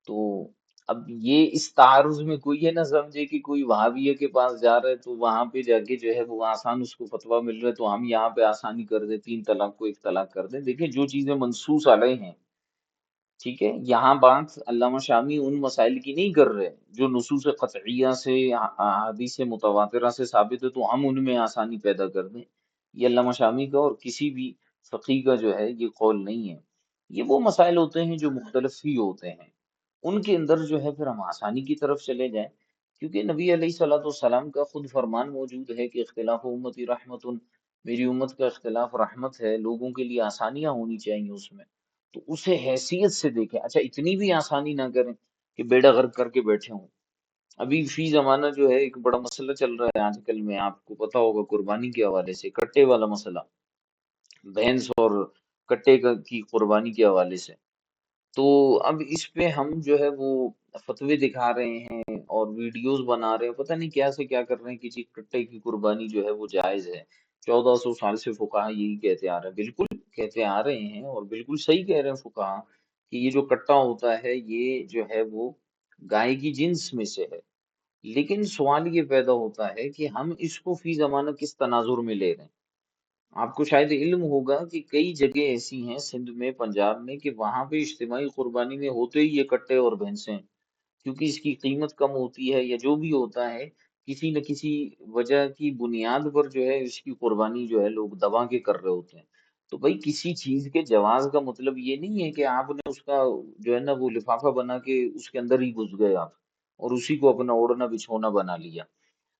Speaker 1: تو اب یہ اس تعارض میں کوئی یہ نہ سمجھے کہ کوئی وہابیہ کے پاس جا رہا ہے تو وہاں پہ جا کے جو ہے وہ آسان اس کو فتویٰ مل رہا ہے تو ہم یہاں پہ آسانی کر دیں، تین طلاق کو ایک طلاق کر دیں۔ دیکھیں جو چیزیں منصوص علیہ ہیں، ٹھیک ہے، یہاں بات علامہ شامی ان مسائل کی نہیں کر رہے جو نصوص قطعیہ سے احادیث متواترہ سے ثابت ہے تو ہم ان میں آسانی پیدا کر دیں۔ یہ علامہ شامی کا اور کسی بھی فقی کا جو ہے یہ قول نہیں ہے۔ یہ وہ مسائل ہوتے ہیں جو مختلف ہی ہوتے ہیں، ان کے اندر جو ہے پھر ہم آسانی کی طرف چلے جائیں، کیونکہ نبی علیہ الصلوۃ والسلام کا خود فرمان موجود ہے کہ اختلاف امتی رحمت، میری امت کا اختلاف رحمت ہے، لوگوں کے لیے آسانیاں ہونی چاہیے اس میں، تو اسے حیثیت سے دیکھیں۔ اچھا اتنی بھی آسانی نہ کریں کہ بیڑا غرق کر کے بیٹھے ہوں۔ ابھی فی زمانہ جو ہے ایک بڑا مسئلہ چل رہا ہے آج کل میں، آپ کو پتا ہوگا، قربانی کے حوالے سے کٹے والا مسئلہ، بھینس اور کی قربانی کے حوالے سے۔ تو اب اس پہ ہم جو ہے وہ فتوے دکھا رہے ہیں اور ویڈیوز بنا رہے ہیں، پتہ نہیں کیا سے کیا کر رہے ہیں کہ جی کٹے کی قربانی جو ہے وہ جائز ہے۔ 1400 سال سے فقہا یہی کہتے آ رہے ہیں، بالکل کہتے آ رہے ہیں اور بالکل صحیح کہہ رہے ہیں فقہا کہ یہ جو کٹا ہوتا ہے یہ جو ہے وہ گائے کی جنس میں سے ہے، لیکن سوال یہ پیدا ہوتا ہے کہ ہم اس کو فی زمانہ کس تناظر میں لے رہے ہیں۔ آپ کو شاید علم ہوگا کہ کئی جگہ ایسی ہیں سندھ میں، پنجاب میں، کہ وہاں پہ اجتماعی قربانی میں ہوتے ہی یہ کٹے اور بھینسیں، کیونکہ اس کی قیمت کم ہوتی ہے یا جو بھی ہوتا ہے، کسی نہ کسی وجہ کی بنیاد پر جو ہے اس کی قربانی جو ہے لوگ دبا کے کر رہے ہوتے ہیں۔ تو بھائی کسی چیز کے جواز کا مطلب یہ نہیں ہے کہ آپ نے اس کا جو ہے نا وہ لفافہ بنا کے اس کے اندر ہی گھس گئے آپ اور اسی کو اپنا اوڑھنا بچھونا بنا لیا۔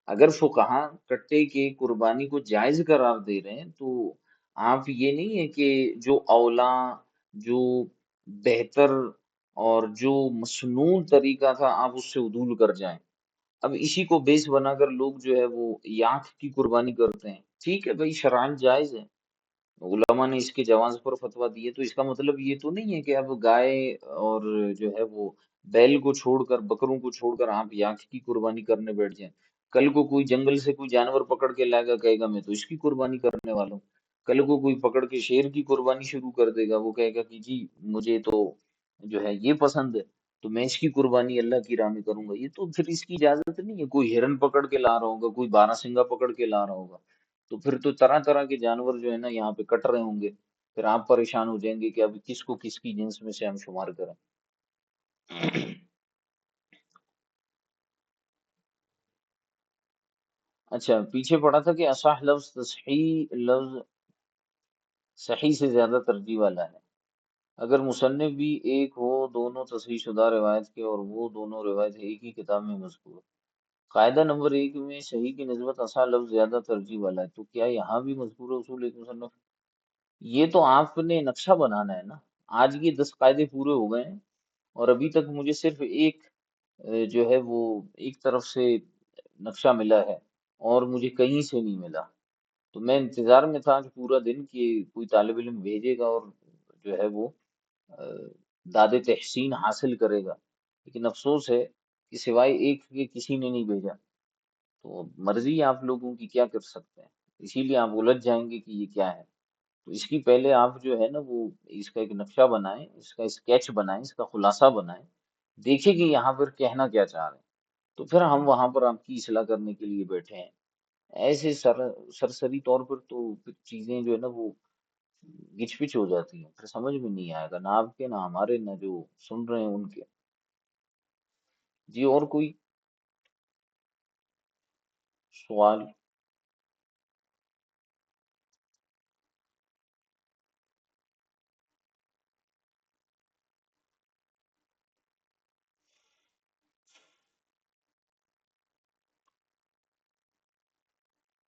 Speaker 1: اگر فقہا کٹے کے قربانی کو جائز قرار دے رہے ہیں تو آپ یہ نہیں ہے کہ جو اولا، جو بہتر اور جو مسنون طریقہ تھا آپ اس سے عدول کر جائیں۔ اب اسی کو بیس بنا کر لوگ جو ہے وہ یاک کی قربانی کرتے ہیں۔ ٹھیک ہے بھائی، شرعاً جائز ہے، علماء نے اس کے جواز پر فتویٰ دیے، تو اس کا مطلب یہ تو نہیں ہے کہ اب گائے اور جو ہے وہ بیل کو چھوڑ کر، بکروں کو چھوڑ کر آپ یاک کی قربانی کرنے بیٹھ جائیں۔ کل کو کوئی جنگل سے کوئی جانور پکڑ کے لائے گا، کہے گا میں تو اس کی قربانی کرنے والا ہوں۔ کل کو کوئی پکڑ کے شیر کی قربانی شروع کر دے گا، وہ کہے گا کہ جی مجھے تو جو ہے یہ پسند ہے تو میں اس کی قربانی اللہ کی راہ میں کروں گا۔ یہ تو پھر اس کی اجازت نہیں ہے۔ کوئی ہرن پکڑ کے لا رہا ہوگا، کوئی بارہ سنگا پکڑ کے لا رہا ہوگا، تو پھر تو طرح طرح کے جانور جو ہے نا یہاں پہ کٹ رہے ہوں گے، پھر آپ پریشان ہو جائیں گے کہ اب کس کو کس کی جنس میں سے ہم شمار کریں۔ اچھا پیچھے پڑا تھا کہ اصح لفظ تصحیح لفظ صحیح سے زیادہ ترجیح والا ہے، اگر مصنف بھی ایک ہو، دونوں تصحیح شدہ روایت کے اور وہ دونوں روایت ایک ہی کتاب میں مذکور۔ قاعدہ نمبر 1 میں صحیح کی نسبت اصح لفظ زیادہ ترجیح والا ہے، تو کیا یہاں بھی مذکور ہے اصول ایک مصنف؟ یہ تو آپ نے نقشہ بنانا ہے نا۔ آج یہ 10 قاعدے پورے ہو گئے ہیں اور ابھی تک مجھے صرف ایک جو ہے وہ ایک طرف سے نقشہ ملا ہے اور مجھے کہیں سے نہیں ملا، تو میں انتظار میں تھا کہ پورا دن کہ کوئی طالب علم بھیجے گا اور جو ہے وہ داد تحسین حاصل کرے گا، لیکن افسوس ہے کہ سوائے ایک کے کسی نے نہیں بھیجا۔ تو مرضی آپ لوگوں کی، کیا کر سکتے ہیں، اسی لیے آپ الجھ جائیں گے کہ یہ کیا ہے۔ تو اس کی پہلے آپ جو ہے نا وہ اس کا ایک نقشہ بنائیں، اس کا اسکیچ بنائیں، اس کا خلاصہ بنائیں، دیکھیں کہ یہاں پر کہنا کیا چاہ رہے ہیں، تو پھر ہم وہاں پر آپ کی اصلاح کرنے کے لیے بیٹھے ہیں۔ ایسے سرسری طور پر تو پھر چیزیں جو ہے نا وہ گچ پچ ہو جاتی ہیں، پھر سمجھ میں نہیں آئے گا، نہ آپ کے، نہ ہمارے، نہ جو سن رہے ہیں ان کے۔ جی اور کوئی سوال؟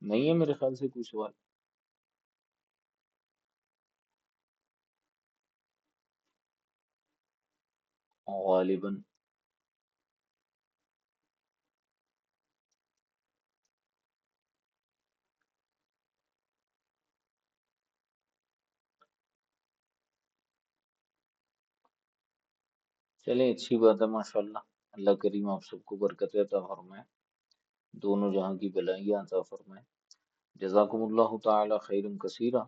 Speaker 1: نہیں ہے میرے خیال سے کوئی سوال، غالباً۔ چلیں اچھی بات ہے، ماشاء اللہ، اللہ کریم آپ سب کو برکت عطا فرمائے، دونوں جہاں کی بلائیاں عطا فرمائے۔ جزاکم اللہ تعالی خیرا کثیرا۔